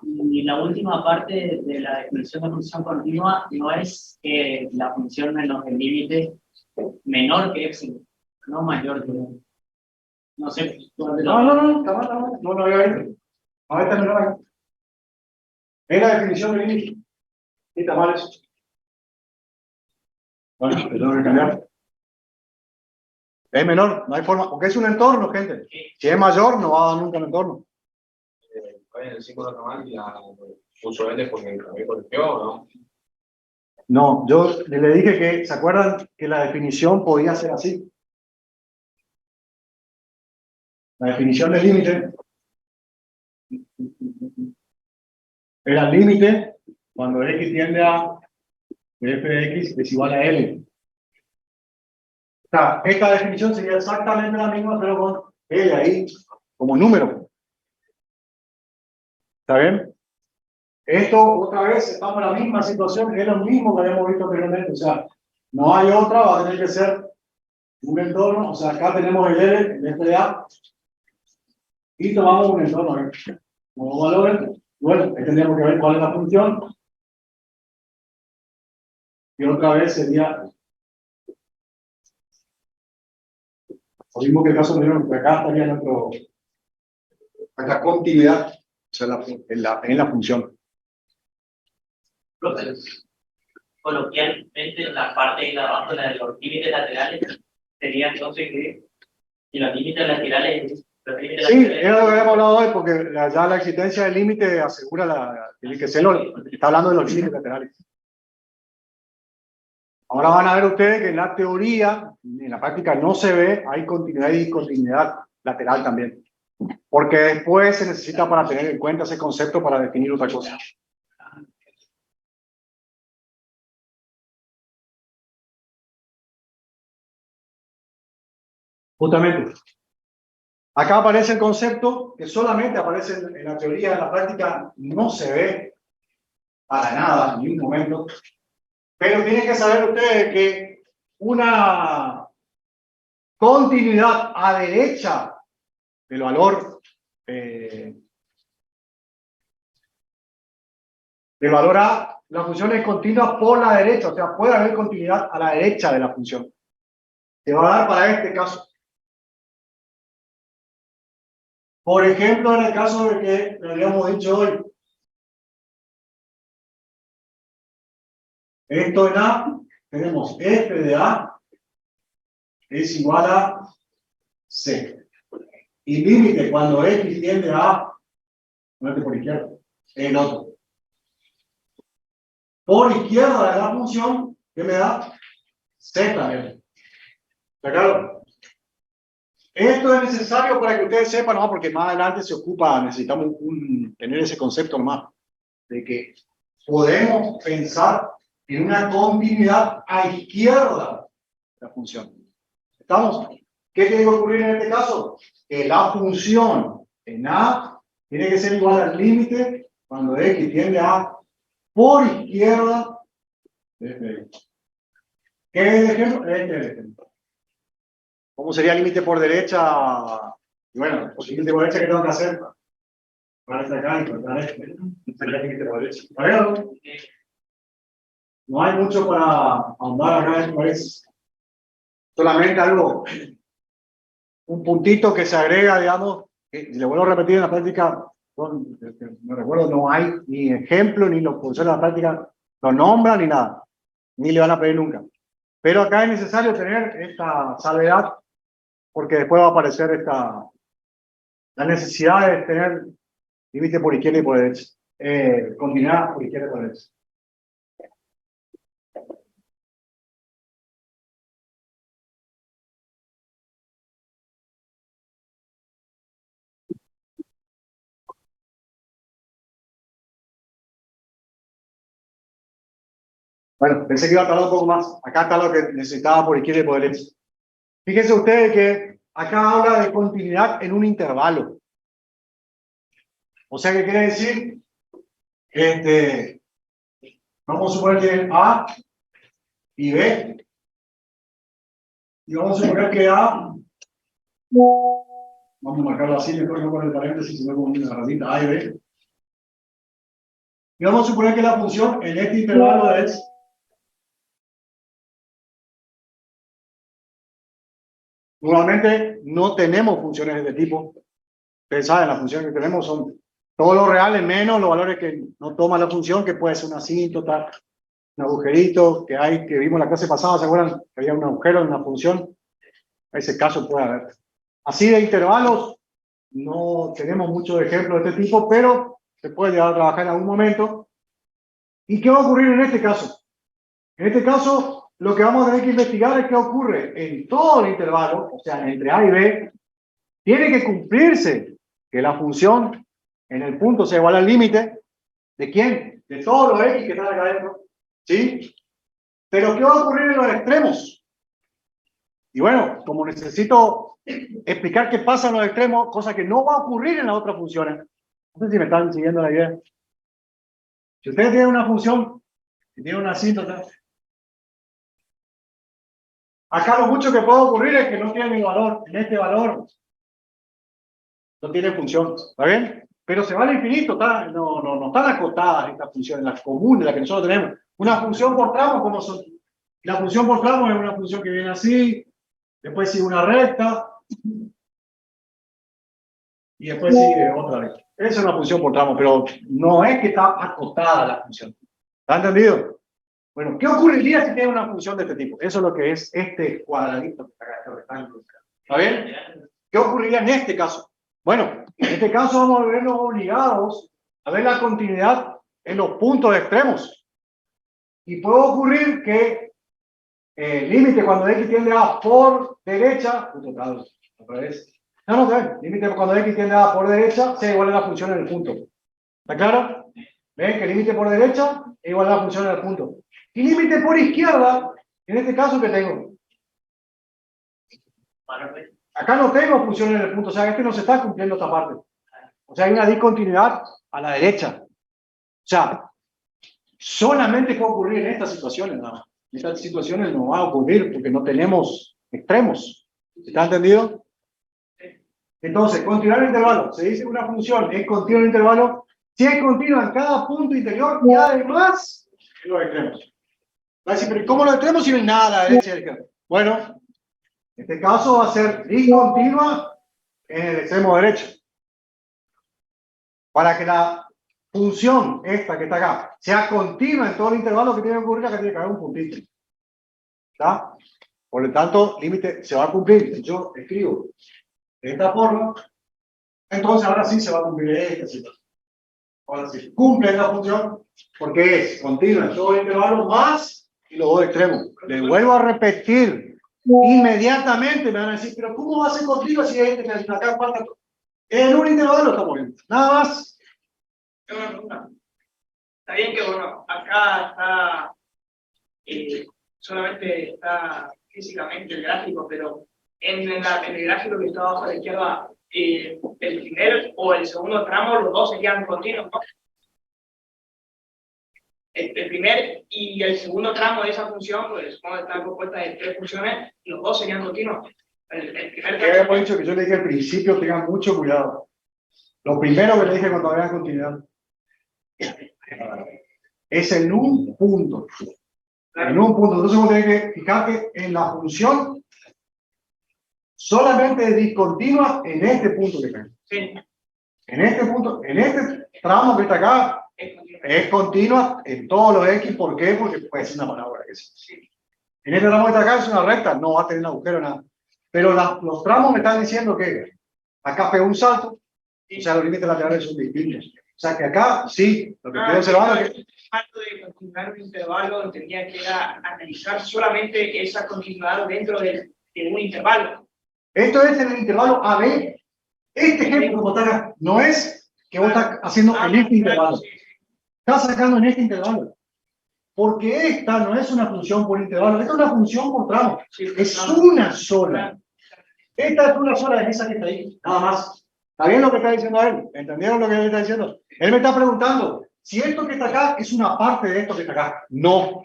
y la última parte de la definición de función continua no es que la función menos el límite menor que epsilon, no mayor que uno. No sé. No, está mal. No lo había visto. A ver, está menor. Es la definición del límite. Sí, está mal eso. Bueno, te tengo que cambiar. Es menor, no hay forma, porque es un entorno, gente. Si es mayor, no va a dar nunca un entorno. El símbolo normal la uso L porque me corrigió, ¿no? No, yo le dije que, ¿se acuerdan que la definición podía ser así? La definición del límite era el límite cuando x tiende a f de x es igual a L. O sea, esta definición sería exactamente la misma, pero con L ahí como número. ¿Está bien? Esto, otra vez, estamos en la misma situación, es lo mismo que habíamos visto anteriormente. O sea, no hay otra, va a tener que ser un entorno. O sea, acá tenemos el L, el f de A, y tomamos un entorno ahí. Como valores, bueno, ahí tendríamos que ver cuál es la función. Y otra vez sería lo mismo que el caso anterior, que acá estaría nuestra continuidad, o sea, en la función. Coloquialmente, la parte de abajo, la de los límites laterales, sería entonces que los límites laterales. Sí, es lo que habíamos hablado hoy, porque ya la existencia del límite asegura tiene que ser está hablando de los límites laterales. Ahora van a ver ustedes que en la teoría, en la práctica no se ve, hay continuidad y discontinuidad lateral también. Porque después se necesita para tener en cuenta ese concepto para definir otra cosa. Justamente. Acá aparece el concepto que solamente aparece en la teoría, en la práctica no se ve para nada, en ningún momento. Pero tienen que saber ustedes que una continuidad a derecha del valor A, la función es continua por la derecha, o sea, puede haber continuidad a la derecha de la función. Se va a dar para este caso. Por ejemplo, en el caso de que le habíamos dicho hoy, esto en A, tenemos f de A es igual a C. Y límite cuando x tiende a A, no por izquierda, el otro. Por izquierda de la función, ¿qué me da? C también. ¿Está claro? Esto es necesario para que ustedes sepan, ¿no? Porque más adelante se ocupa, necesitamos tener ese concepto nomás, de que podemos pensar en una continuidad a izquierda de la función. ¿Estamos? ¿Qué tiene que ocurrir en este caso? Que la función en A tiene que ser igual al límite cuando x tiende a A por izquierda de f. ¿Qué es el ejemplo? Este es el ejemplo. ¿Cómo sería el límite por derecha? Y bueno, el límite por derecha, ¿qué tengo que hacer? Para esta acá y para este. Sería el límite por derecha. ¿Vale? No hay mucho para ahondar acá, esto es solamente algo, un puntito que se agrega, digamos, le vuelvo a repetir en la práctica, no recuerdo, no hay ni ejemplo, ni los profesores de la práctica lo nombran, ni nada. Ni le van a pedir nunca. Pero acá es necesario tener esta salvedad, porque después va a aparecer la necesidad de tener límite por izquierda y por derecha. Continuidad por izquierda y por derecha. Bueno, pensé que iba a tardar un poco más. Acá está lo que necesitaba por izquierda y por derecha. Fíjense ustedes que acá habla de continuidad en un intervalo. O sea, ¿qué quiere decir? Vamos a suponer que A y B. Y vamos a suponer que A, vamos a marcarlo así, mejor no con el paréntesis, sino con una rayita A y B. Y vamos a suponer que la función en este intervalo es normalmente no tenemos funciones de este tipo. Ustedes saben, las funciones que tenemos son todos los reales menos los valores que no toma la función, que puede ser una asíntota, un agujerito, que vimos la clase pasada, ¿se acuerdan? Que había un agujero en una función. Ese caso puede haber. Así de intervalos, no tenemos muchos ejemplos de este tipo, pero se puede llegar a trabajar en algún momento. ¿Y qué va a ocurrir en este caso? En este caso, lo que vamos a tener que investigar es qué ocurre en todo el intervalo, o sea, entre A y B, tiene que cumplirse que la función en el punto sea igual al límite. ¿De quién? De todos los X que están acá adentro. ¿Sí? Pero ¿qué va a ocurrir en los extremos? Y bueno, como necesito explicar qué pasa en los extremos, cosa que no va a ocurrir en las otras funciones. No sé si me están siguiendo la idea. Si ustedes tienen una función y tienen una asíntota, acá lo mucho que puede ocurrir es que no tienen el valor. En este valor no tiene función. ¿Está bien? Pero se va al infinito. No están acotadas estas funciones, las comunes, las que nosotros tenemos. Una función por tramo, como son. La función por tramo es una función que viene así, después sigue una recta, y después sigue otra recta. Esa es una función por tramo, pero no es que está acotada la función. ¿Está entendido? Bueno, ¿qué ocurriría si tiene una función de este tipo? Eso es lo que es este cuadradito que está acá, este rectángulo. ¿Está bien? ¿Qué ocurriría en este caso? Bueno, en este caso vamos a vernos obligados a ver la continuidad en los puntos extremos. Y puede ocurrir que el límite cuando X tiende a por derecha, límite cuando X tiende a por derecha sea igual a la función en el punto. ¿Está claro? ¿Ven que el límite por derecha es igual a la función en el punto? Y límite por izquierda, en este caso, ¿qué tengo? Acá no tengo función en el punto, o sea, no se está cumpliendo esta parte. O sea, hay una discontinuidad a la derecha. O sea, solamente puede ocurrir en estas situaciones, nada más. En estas situaciones no va a ocurrir porque no tenemos extremos. ¿Está entendido? Entonces, continuar el intervalo. Se dice que una función es continua en el intervalo si es continua en cada punto interior y además en los extremos. Va a decir, pero ¿cómo los extremos si no hay nada a la derecha y a la izquierda? Bueno, en este caso va a ser discontinua en el extremo derecho. Para que la función esta que está acá sea continua en todo el intervalo que tiene que ocurrir, acá tiene que haber un puntito. ¿Está? Por lo tanto, límite se va a cumplir. Yo escribo de esta forma, entonces ahora sí se va a cumplir esta situación. Ahora sí, cumple la función porque es continua en todo el intervalo más y los dos extremos. Les vuelvo a repetir. Inmediatamente me van a decir, pero ¿cómo va a ser continua si hay que acá falta todo? En un intervalo estamos viendo. Nada más. Tengo una pregunta. Está bien que, bueno, acá está, solamente está físicamente el gráfico, pero en el gráfico que está abajo a la izquierda, el primer o el segundo tramo, los dos serían continuos, ¿no? El primer y el segundo tramo de esa función, pues supongo que está compuesta de 3 funciones, y los dos serían continuos. El primer Que habíamos dicho que yo le dije al principio, tengan mucho cuidado. Lo primero que le dije cuando había continuidad es en un punto. En un punto. Entonces vos tenés que fijarte en la función solamente discontinua en este punto que tengo. Sí. En este punto, en este tramo que está acá, es continua en todos los X. ¿Por qué? Porque puede ser una parábola. En este tramo que está acá es una recta, no va a tener un agujero, nada. Pero los tramos me están diciendo que acá pegó un salto, o sea, los límites laterales son distintos. O sea, que acá sí, lo que estoy observando es que Antes de continuar un intervalo, entendía que era analizar solamente esa continuidad dentro de un intervalo. esto es en el intervalo AB. Este ejemplo como está acá, no es que vos estás haciendo en este intervalo. Estás sacando en este intervalo. Porque esta no es una función por intervalo, esta es una función por tramo. Es una sola. Esta es una sola de esa que está ahí, nada más. ¿Está bien lo que está diciendo él? ¿Entendieron lo que él está diciendo? Él me está preguntando si esto que está acá es una parte de esto que está acá. No.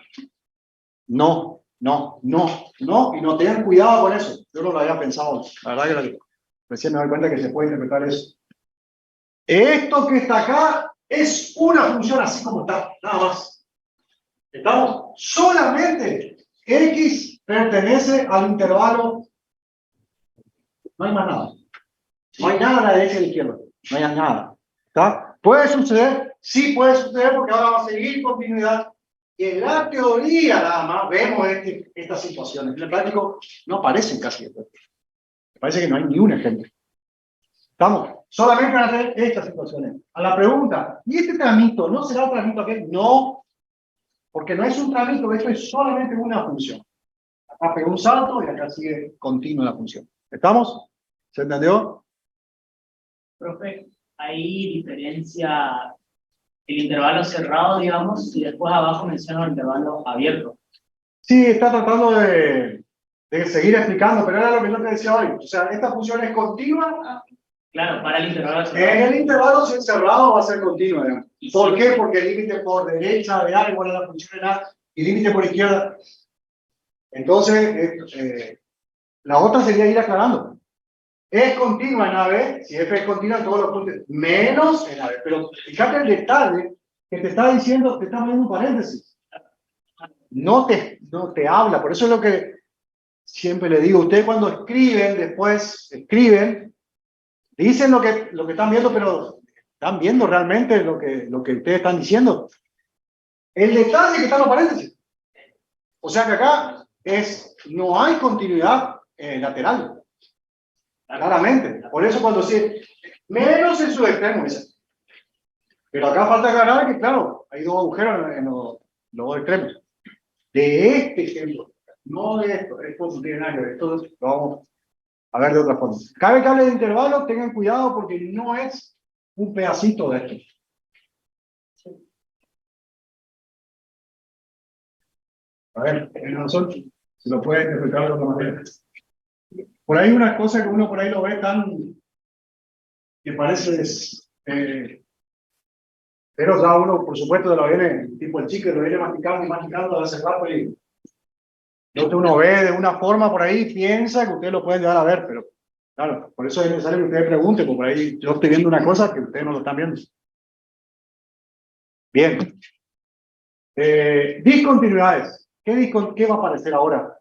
No, no, no, no. Y no tengan cuidado con eso. Yo no lo había pensado. La verdad que recién me doy cuenta que se puede interpretar eso. Esto que está acá es una función así como está, nada más. ¿Estamos? Solamente X pertenece al intervalo. No hay más nada. No hay nada a la derecha y a la izquierda. No hay nada. ¿Está? ¿Puede suceder? Sí puede suceder porque ahora va a seguir continuidad. Y en la teoría nada más vemos estas situaciones. En el práctico no aparecen casi. Me parece que no hay ni un ejemplo. ¿Estamos? Solamente van a tener estas situaciones. A la pregunta, ¿y este tramito no será un tramito aquel? No, porque no es un tramito, esto es solamente una función. Acá pegó un salto y acá sigue continua la función. ¿Estamos? ¿Se entendió? Profe, hay diferencia el intervalo cerrado, digamos, y después abajo menciona el intervalo abierto. Sí, está tratando de seguir explicando, pero era lo que yo te decía hoy. O sea, esta función es continua. Claro, para el intervalo cerrado. En el intervalo cerrado va a ser continua, digamos. ¿Por qué? Porque el límite por derecha de A igual a la función en A y límite por izquierda. Entonces, la otra sería ir aclarando. Es continua en AB, si F es continua en todos los puntos, menos en AB. Pero fíjate el detalle que te está diciendo, te está poniendo un paréntesis. No te habla, por eso es lo que siempre le digo. Ustedes cuando escriben, después escriben, dicen lo que están viendo, pero ¿están viendo realmente lo que ustedes están diciendo? El detalle que están los paréntesis. O sea que acá no hay continuidad lateral. Claramente. Por eso cuando menos en su extremo, dice. Pero acá falta aclarar que, claro, hay dos agujeros en los dos extremos. De este ejemplo, no de esto. Esto no tiene nada que ver. Esto lo vamos a ver de otra forma. Cada vez que hable de intervalo, tengan cuidado porque no es un pedacito de esto. A ver, en razón, se lo puede interpretar de otra manera. Por ahí unas cosas que uno por ahí lo ve que parece, pero ya uno, por supuesto, lo viene, tipo el chico, lo viene masticando y masticando hace rato y entonces uno ve de una forma por ahí, piensa que ustedes lo pueden llegar a ver, pero claro, por eso es necesario que ustedes pregunten, porque por ahí yo estoy viendo una cosa que ustedes no lo están viendo. Bien. Discontinuidades. ¿Qué va a aparecer ahora?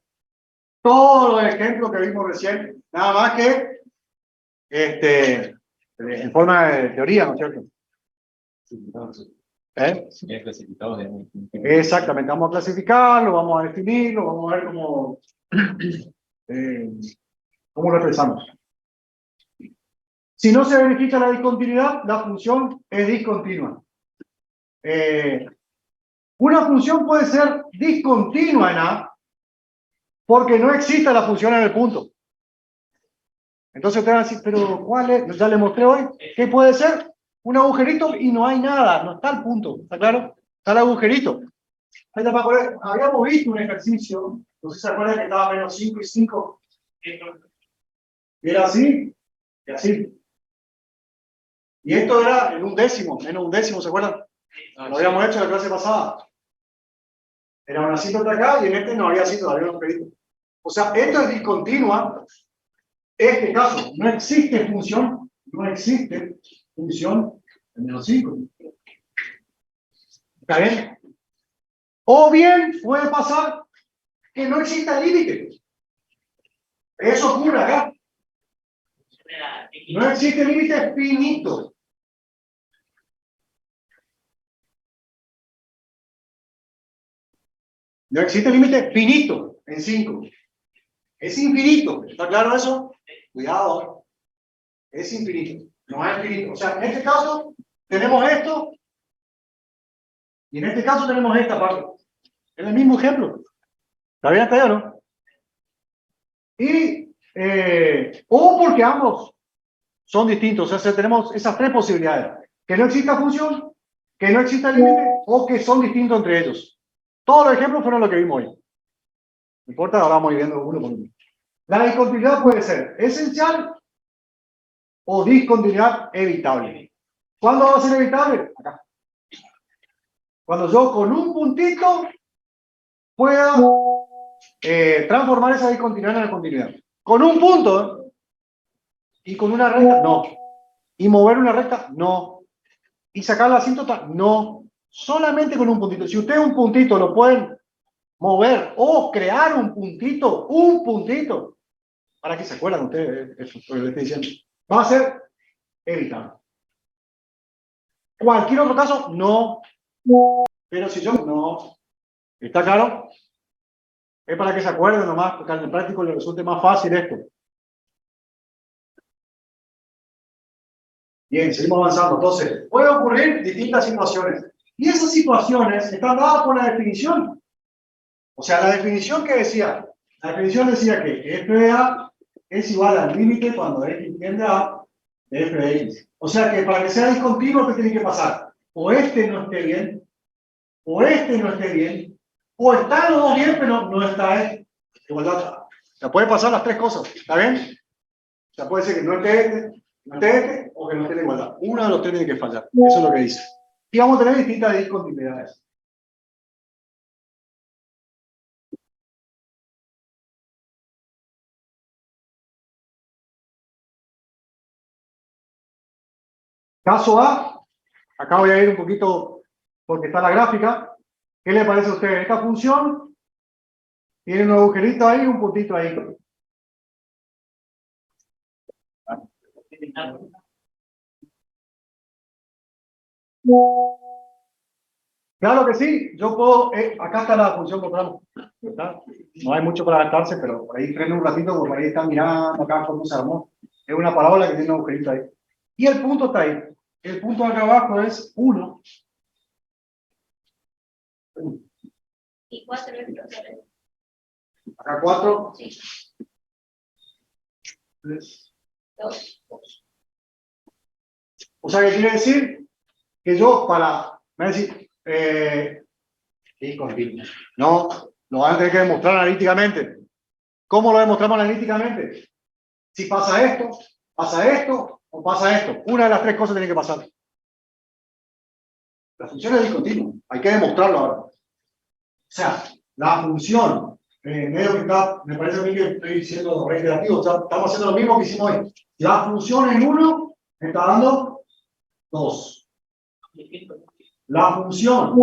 Todos los ejemplos que vimos recién, nada más que en forma de teoría, ¿no es cierto? Exactamente, vamos a clasificarlo, vamos a definirlo, vamos a ver cómo lo expresamos. Si no se verifica la discontinuidad, la función es discontinua. Una función puede ser discontinua en A porque no existe la función en el punto. Entonces ustedes van a decir, pero ¿cuál es? Ya les mostré hoy. ¿Qué puede ser? Un agujerito y no hay nada, no está el punto. ¿Está claro? Está el agujerito. Ahí está para poner. Habíamos visto un ejercicio, no sé si se acuerdan que estaba menos 5 y 5. Y era así y así. Y esto era en un décimo, menos un décimo, ¿se acuerdan? Lo habíamos hecho en la clase pasada. Era una cinta acá y en este no había cinta, había un agujerito. O sea, esto es discontinua. Este caso, no existe función en menos 5. ¿Está bien? O bien puede pasar que no exista límite. Eso ocurre acá. No existe límite finito. No existe límite finito en 5. Es infinito. ¿Está claro eso? Cuidado. Es infinito. No es infinito. O sea, en este caso tenemos esto y en este caso tenemos esta parte. Es el mismo ejemplo. ¿Está bien hasta allá, no? Y, o porque ambos son distintos. O sea, tenemos esas tres posibilidades. Que no exista función, que no exista límite o que son distintos entre ellos. Todos los ejemplos fueron lo que vimos hoy. No importa, ahora vamos viendo uno por uno. La discontinuidad puede ser esencial o discontinuidad evitable. ¿Cuándo va a ser evitable? Acá. Cuando yo con un puntito pueda transformar esa discontinuidad en la continuidad. Con un punto, ¿eh? Y con una recta, no. Y mover una recta, no. Y sacar la asíntota, no. Solamente con un puntito. Si ustedes un puntito lo pueden mover o crear un puntito, para que se acuerdan ustedes, eso es lo que les estoy diciendo, va a ser evitable. Cualquier otro caso, no. Pero si yo, no. ¿Está claro? Es para que se acuerden nomás, porque en el práctico les resulte más fácil esto. Bien, seguimos avanzando. Entonces, puede ocurrir distintas situaciones. Y esas situaciones están dadas por la definición. O sea, la definición que decía, la definición decía que f de a es igual al límite cuando x tiende a f de x. O sea que para que sea discontinuo, ¿qué tiene que pasar? O este no esté bien, o este no esté bien, o están los dos bien, pero no está igualdad. O sea, puede pasar las tres cosas, ¿está bien? O sea, puede ser que no esté este, o que no esté la igualdad. Uno de los tres tiene que fallar. Eso es lo que dice. Y vamos a tener distintas discontinuidades. Caso A, acá voy a ir un poquito porque está la gráfica. ¿Qué le parece a ustedes? Esta función tiene un agujerito ahí y un puntito ahí. Claro que sí, yo puedo, acá está la función por tramo, ¿verdad? No hay mucho para adaptarse, pero por ahí freno un ratito, porque por ahí están mirando acá cómo se armó. Es una parábola que tiene un agujerito ahí. Y el punto está ahí. El punto de acá abajo es 1. Y 4 es profesores. Acá 4. Sí. 3. 2. O sea, ¿qué quiere decir? Que yo me va a decir, sí, continuo. No, lo van a tener que demostrar analíticamente. ¿Cómo lo demostramos analíticamente? Si pasa esto o pasa esto. Una de las tres cosas tiene que pasar. La función es discontinua. Hay que demostrarlo ahora. O sea, la función, medio que está, me parece a mí que estoy siendo reiterativo, o sea, estamos haciendo lo mismo que hicimos hoy. La función en 1 me está dando 2. La función,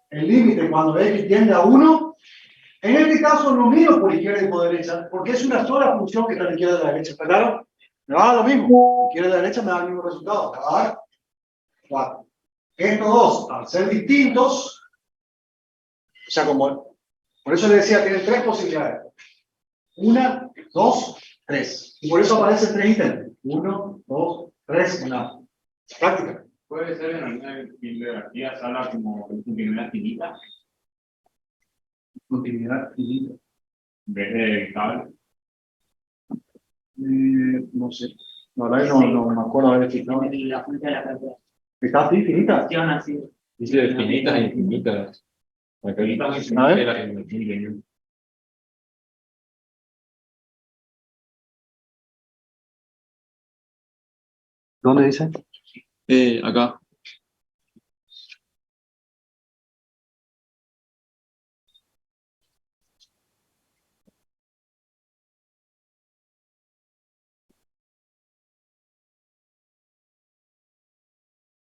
el límite cuando x tiende a 1, en este caso no miro por izquierda y por derecha, porque es una sola función que está a la izquierda y a la derecha. ¿Está claro? Me va a dar lo mismo. La izquierda y la derecha me da el mismo resultado. Me va a dar 4. Estos dos, al ser distintos, o sea, como, por eso le decía, tienen tres posibilidades. 1, 2, 3. Y por eso aparecen 3 ítems. 1, 2, 3, en la práctica. Puede ser en alguna bibliografía se habla como de continuidad finita Continuidad finita. en vez de evitable. No sé. La verdad que no me acuerdo haber explicado. La fuente de la cantidad. ¿Está así, finita? Funciona así. Dice de finitas e infinitas. Acá dice A ver. de las infinitas. ¿Dónde dice? Acá.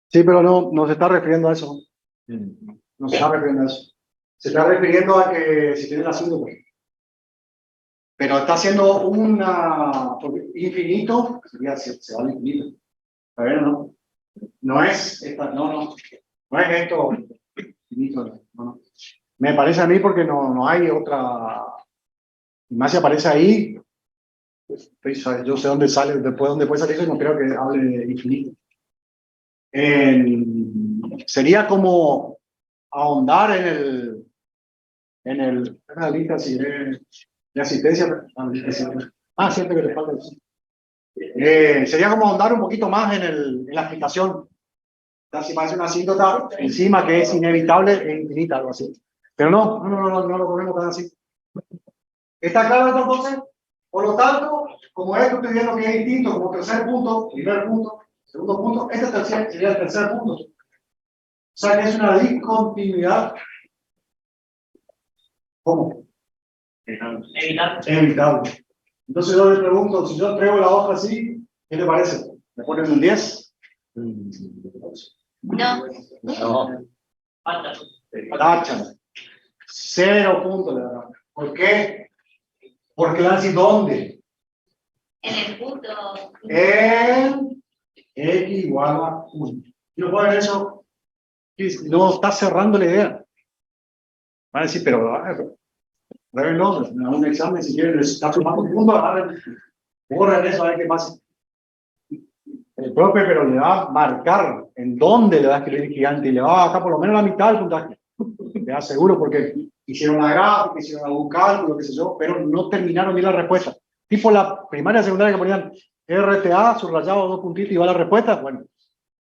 Sí, pero no se está refiriendo a eso. No se está refiriendo a eso. Se está refiriendo a que si tiene la síndrome. Pues. Pero está haciendo porque infinito, sería se va al infinito. ¿Está bien o no? No es esta, no es esto infinito, no. Me parece a mí porque no hay otra. Y más si aparece ahí, pues, yo sé dónde sale, después dónde puede salir eso, no creo que hable de infinito. Sería como ahondar en la lista si de asistencia. Siento que le falta eso. Sería como ahondar un poquito más en la explicación. O sea, si parece una asíntota encima que es inevitable e infinita, algo así. Pero no lo ponemos tan así. ¿Está claro esto entonces? Por lo tanto, como esto estoy viendo que es distinto, como tercer punto, primer punto, segundo punto, este sería el tercer punto. O sea que es una discontinuidad. ¿Cómo? Evitable. Entonces yo le pregunto, si yo entrego la hoja así, ¿qué le parece? ¿Me ponen un 10? No. No. Tachan. 0 puntos, la verdad. ¿Por qué? Porque le van a decir ¿dónde? En el punto. En x igual a 1. Yo puedo ver eso. No está cerrando la idea. Van a decir, pero révenlo, en un examen, si quieren, les está sumando puntos, borren eso, a ver qué pasa. El profe, pero le va a marcar en dónde le va a escribir gigante y le va a bajar por lo menos la mitad del puntaje. Le aseguro, porque hicieron la gráfica, hicieron algún cálculo, qué sé yo, pero no terminaron ni la respuesta. Tipo la primaria, secundaria que ponían RTA, subrayado, 2 puntitos y va la respuesta. Bueno,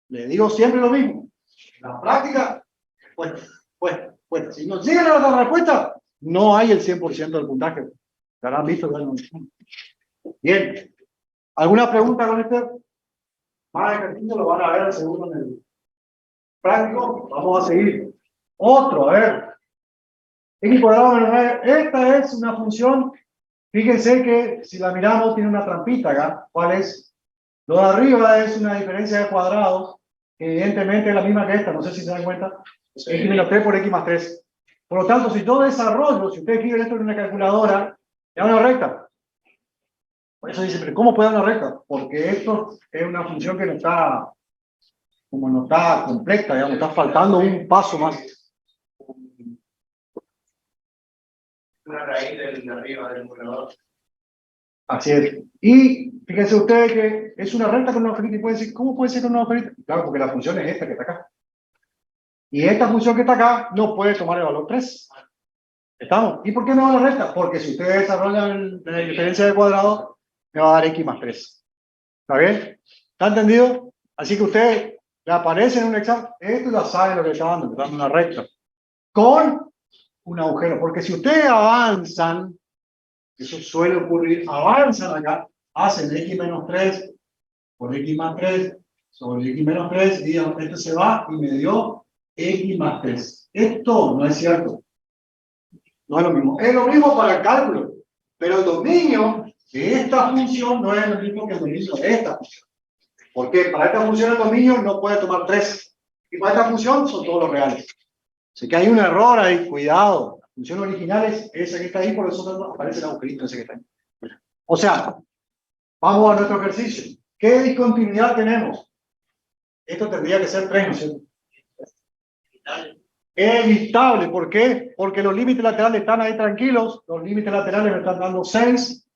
le digo siempre lo mismo. La práctica, pues, si no llegan a la respuesta, no hay el 100% del puntaje. ¿Se habrán visto? Bien. ¿Alguna pregunta con este? Más ejercicio lo van a ver seguro en el práctico. Vamos a seguir. Otro, a ver. X cuadrado menos 9. Esta es una función. Fíjense que si la miramos tiene una trampita acá. ¿Cuál es? Lo de arriba es una diferencia de cuadrados. Evidentemente es la misma que esta. No sé si se dan cuenta. X menos 3 por X más 3. Por lo tanto, si yo desarrollo, si ustedes escriben esto en una calculadora, le da una recta. Por eso dice, pero ¿cómo puede dar una recta? Porque esto es una función que no está, como no está completa, digamos, está faltando un paso más. Una raíz de arriba del emulador. Así es. Y fíjense ustedes que es una recta con una agujerito y pueden decir, ¿cómo puede ser con una agujerito? Claro, porque la función es esta que está acá. Y esta función que está acá no puede tomar el valor 3. ¿Estamos? ¿Y por qué no va la recta? Porque si ustedes desarrollan la diferencia de cuadrado, me va a dar X más 3. ¿Está bien? ¿Está entendido? Así que usted le aparece en un examen, esto ya sabe lo que está dando una recta. Con un agujero. Porque si ustedes avanzan, eso suele ocurrir, avanzan acá, hacen X menos 3 por X más 3 sobre X menos 3 y digan, esto se va y me dio X más 3. Esto no es cierto. No es lo mismo. Es lo mismo para el cálculo. Pero el dominio de esta función no es lo mismo que el dominio de esta función. Porque para esta función el dominio no puede tomar 3. Y para esta función son todos los reales. Así que hay un error ahí, cuidado. La función original es esa que está ahí, por eso aparece el agujerito ese que está ahí. O sea, vamos a nuestro ejercicio. ¿Qué discontinuidad tenemos? Esto tendría que ser 3, ¿no es cierto? Evitable. ¿Por qué? Porque los límites laterales están ahí tranquilos. Los límites laterales me están dando 6.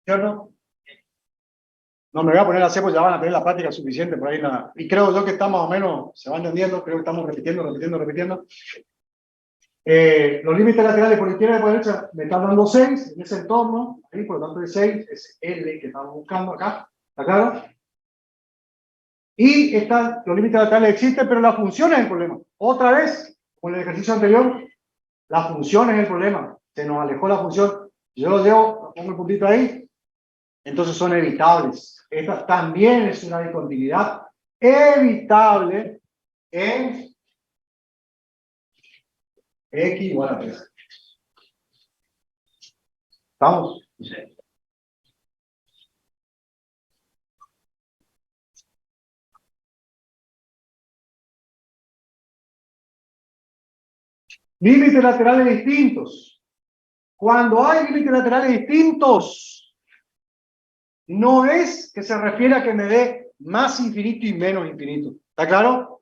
¿Cierto? No me voy a poner a hacer porque ya van a tener la práctica suficiente por ahí. Y creo yo que está más o menos, se va entendiendo, creo que estamos repitiendo. Los límites laterales por izquierda y por derecha me están dando 6 en ese entorno. Ahí, por lo tanto, el 6 es L que estamos buscando acá. ¿Está claro? Y los límites laterales existen, pero la función es el problema. Otra vez, con el ejercicio anterior, la función es el problema. Se nos alejó la función. Yo lo llevo, pongo el puntito ahí, entonces son evitables. Esta también es una discontinuidad evitable en X igual a 3. ¿Estamos? Sí. Límites laterales distintos. Cuando hay límites laterales distintos, no es que se refiere a que me dé más infinito y menos infinito. ¿Está claro?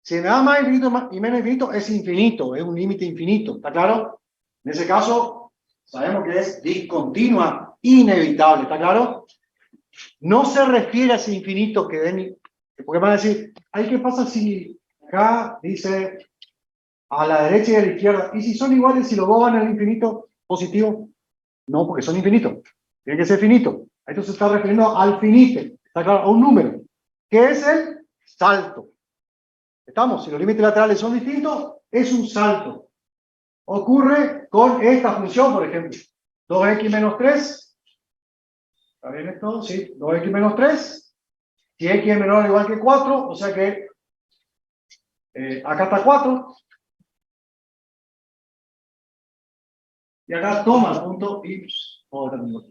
Si me da más infinito y menos infinito, es infinito, es un límite infinito, ¿está claro? En ese caso, sabemos que es discontinua, inevitable, ¿está claro? No se refiere a ese infinito que ven, porque van a decir, ay, ¿qué pasa si acá dice a la derecha y a la izquierda? ¿Y si son iguales, si los dos van al infinito positivo? No, porque son infinitos. Tiene que ser finito. Esto se está refiriendo al finito, ¿está claro? A un número, que es el salto. ¿Estamos? Si los límites laterales son distintos, es un salto. Ocurre con esta función, por ejemplo. 2x menos 3. ¿Está bien esto? Sí. 2x menos 3. Si x es menor o igual que 4, o sea que acá está 4. Y acá toma el punto y otro punto.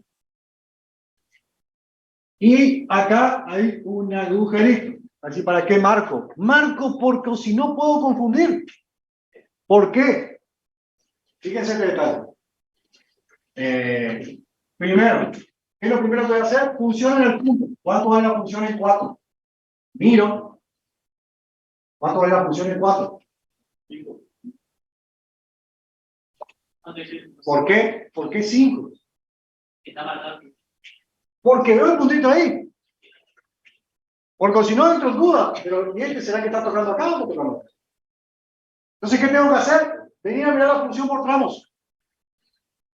Y acá hay un agujerito. Así, ¿para qué marco? Marco porque si no puedo confundir. ¿Por qué? Fíjense qué detalle. Primero, ¿qué es lo primero que voy a hacer? Función en el punto. ¿Cuánto vale la función en 4? Miro. ¿Cuánto vale la función en 4? ¿Por qué? ¿Por qué 5? Está marcado. Porque veo el puntito ahí. Porque si no entro en duda, pero ¿y este será que está tocando acá o tocando acá? Entonces, ¿qué tengo que hacer? Venir a mirar la función por tramos.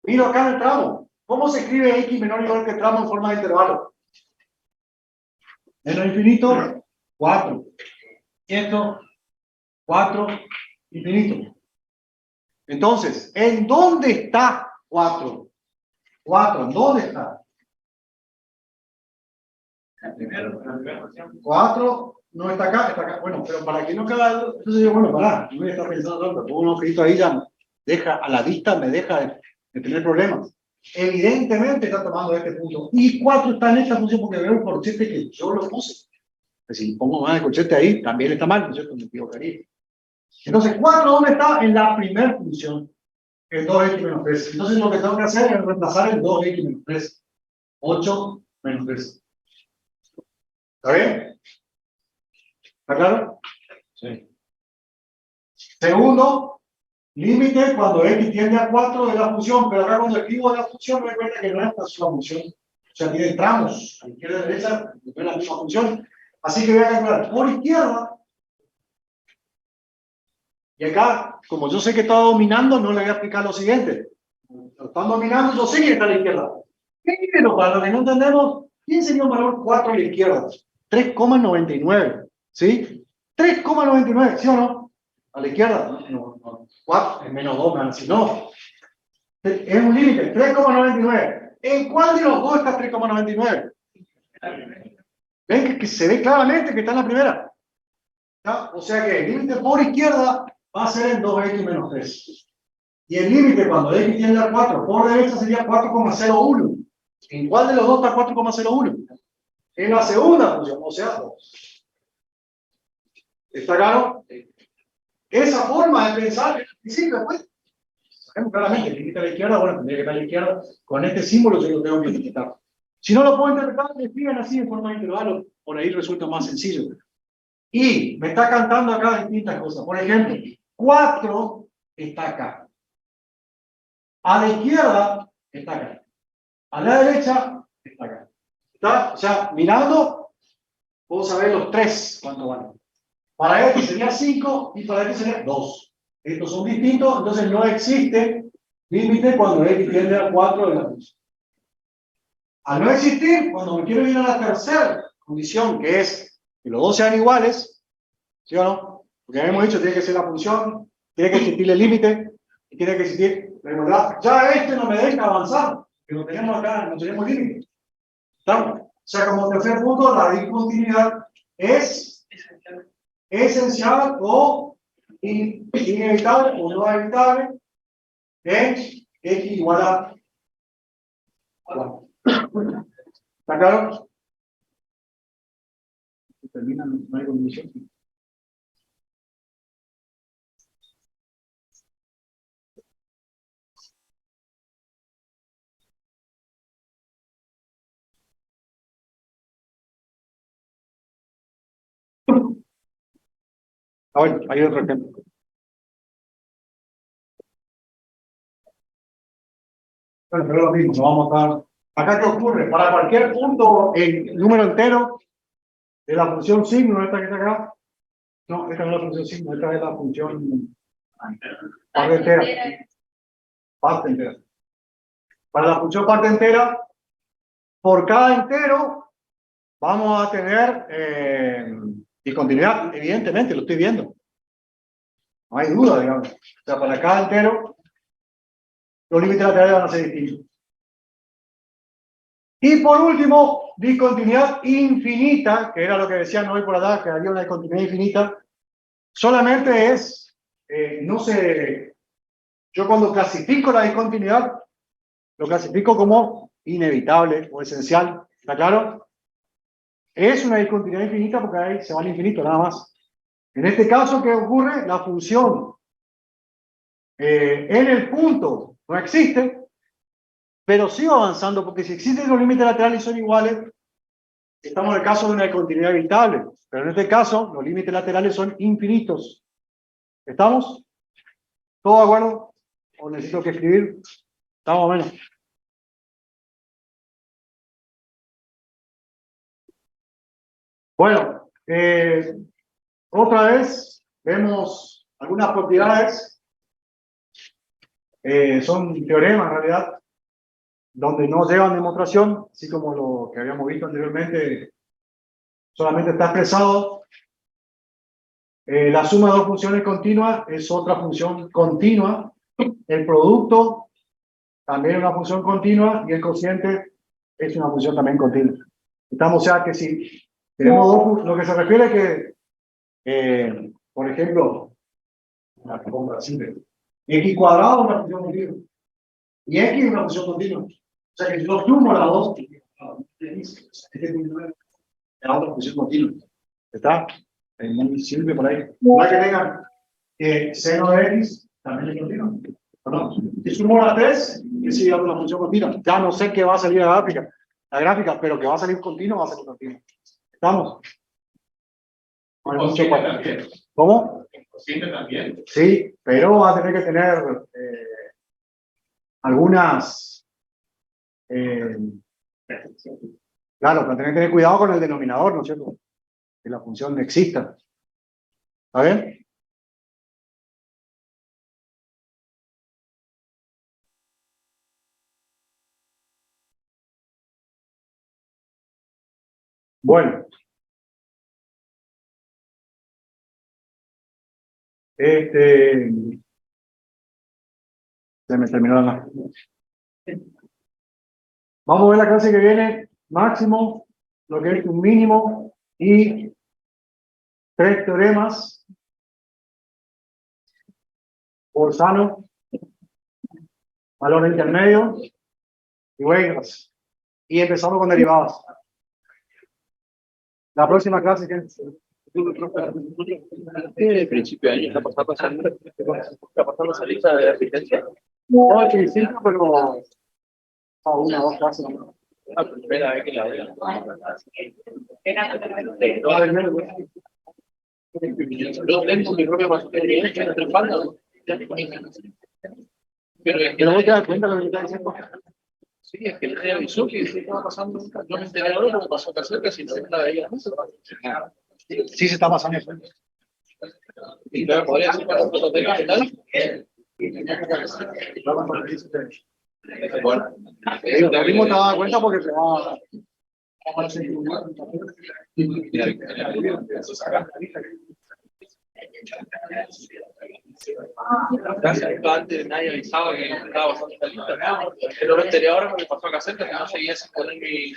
Miro acá en el tramo. ¿Cómo se escribe x menor o igual que tramo en forma de intervalo? Menos infinito, 4. Y esto, 4, infinito. Entonces, ¿en dónde está 4? 4, ¿en dónde está? 4 no está acá, está acá. Bueno, pero para que no quede. Entonces yo, bueno, pará, no voy a estar pensando tanto. Pongo un ojito ahí ya deja a la vista, me deja de tener problemas. Evidentemente está tomando este punto. Y 4 está en esta función porque veo el corchete que yo lo puse. Pues si pongo más de corchete ahí, también está mal, ¿no es cierto? Me equivocaría. Entonces, 4, ¿dónde está? En la primera función, el 2x menos 3. Entonces, lo que tengo que hacer es reemplazar el 2x menos 3. 8 menos 3. ¿Está bien? ¿Está claro? Sí. Segundo, límite cuando x tiende a 4 de la función, pero acá cuando escribo la función me doy cuenta que no es esta sola función. O sea, tiene tramos, a izquierda y derecha, no es la misma función. Así que voy a calcular por izquierda. Y acá, como yo sé que está dominando, no le voy a explicar lo siguiente. Lo están dominando, yo sé que está a la izquierda. Pero para lo que no entendemos, ¿quién sería un valor 4 a la izquierda? 3,99. ¿Sí? 3,99, ¿sí o no? A la izquierda. No. 4 es menos 2, man. Si no, es un límite. 3,99. ¿En cuál de los dos está 3,99? Ven que se ve claramente que está en la primera. ¿Ya? O sea que el límite por izquierda va a ser en 2x menos 3. Y el límite cuando x tiende a 4 por derecha sería 4,01. ¿En cuál de los dos está 4,01? En la segunda función, o sea, 2. ¿Está claro? Esa forma de pensar es principio después. Sabemos claramente el límite a la izquierda, bueno, tendría que estar a la izquierda. Con este símbolo yo lo tengo que interpretar. Si no lo puedo interpretar, me escriben así en forma de intervalo, por ahí resulta más sencillo. Y me está cantando acá distintas cosas. Por ejemplo, 4 está acá. A la izquierda está acá. A la derecha está acá. ¿Está? O sea, mirando, puedo saber los tres cuánto valen. Para este sería 5 y para este sería 2. Estos son distintos, entonces no existe límite cuando x tiende a 4 de la función. Al no existir, cuando me quiero ir a la tercera condición, que es que los dos sean iguales, ¿sí o no? Porque ya hemos dicho, tiene que ser la función, tiene que existir el límite, y tiene que existir la igualdad. Ya este no me deja avanzar, que lo tenemos acá, no tenemos límite. ¿Estamos? O sea, como tercer punto, la discontinuidad es esencial o inevitable o no evitable en x igual a 4. ¿Está claro? Termina, no hay condición. A ver, hay otro ejemplo. Bueno, pero es lo mismo, no vamos a dar. Acá, ¿qué ocurre? Para cualquier punto en número entero de la función signo, esta que está acá, no, esta no es la función signo, esta es la función parte entera. Parte entera. Para la función parte entera, por cada entero vamos a tener discontinuidad, evidentemente, lo estoy viendo. No hay duda, digamos. O sea, para cada entero, los límites laterales van a ser distintos. Y por último, discontinuidad infinita, que era lo que decían hoy por allá, que había una discontinuidad infinita, solamente es, no sé, yo cuando clasifico la discontinuidad, lo clasifico como inevitable o esencial, ¿está claro? Es una discontinuidad infinita porque ahí se va al infinito, nada más. En este caso, ¿qué ocurre? La función en el punto no existe, pero sigo avanzando porque si existen los límites laterales y son iguales, estamos en el caso de una discontinuidad evitable, pero en este caso los límites laterales son infinitos. ¿Estamos? ¿Todo de acuerdo? ¿O necesito que escribir? Estamos o menos. Bueno, otra vez vemos algunas propiedades. Son teoremas en realidad, donde no llevan demostración, así como lo que habíamos visto anteriormente, solamente está expresado. La suma de dos funciones continuas es otra función continua. El producto también es una función continua y el cociente es una función también continua. Estamos, o sea, que si tenemos dos, lo que se refiere que, por ejemplo, x cuadrado es una función continua y x es una función continua. O sea que si yo sumo las dos, la otra función continua. ¿Está? Es muy simple por ahí. No hay que tengan seno de x también es continua. ¿No? Si sumo las tres, que sigue dando una función continua. Ya no sé qué va a salir la gráfica, pero que va a salir continua, va a salir continua. ¿Estamos? No hay mucho para... ¿Cómo? ¿Cociente también? Sí, pero va a tener que tener algunas... claro, pero tener que tener cuidado con el denominador, ¿no es cierto? Que la función exista. ¿Está bien? Bueno. Se me terminó la... Vamos a ver la clase que viene, máximo, lo que es un mínimo y 3 teoremas por sano, valor intermedio y Weierstrass. Y empezamos con derivadas. La próxima clase que El principio de año está pasando esa lista de asistencia. no al principio, pero a una o dos clases. La primera vez que la veo. Yo tengo mi propia experiencia que no estoy faltando. Pero vos te das cuenta de lo que está diciendo. sí, es que nadie avisó que se estaba pasando. Yo me enteré ahora porque pasó acá cerca, si no la veía. Sí, se está pasando. Y luego podría ser para nosotros de tal. Bueno, Lo mismo te das cuenta porque te va a aparecer. antes nadie avisaba que estaba pasando esta lista. Pero me enteré ahora porque pasó acá cerca, que no seguía sin poner mi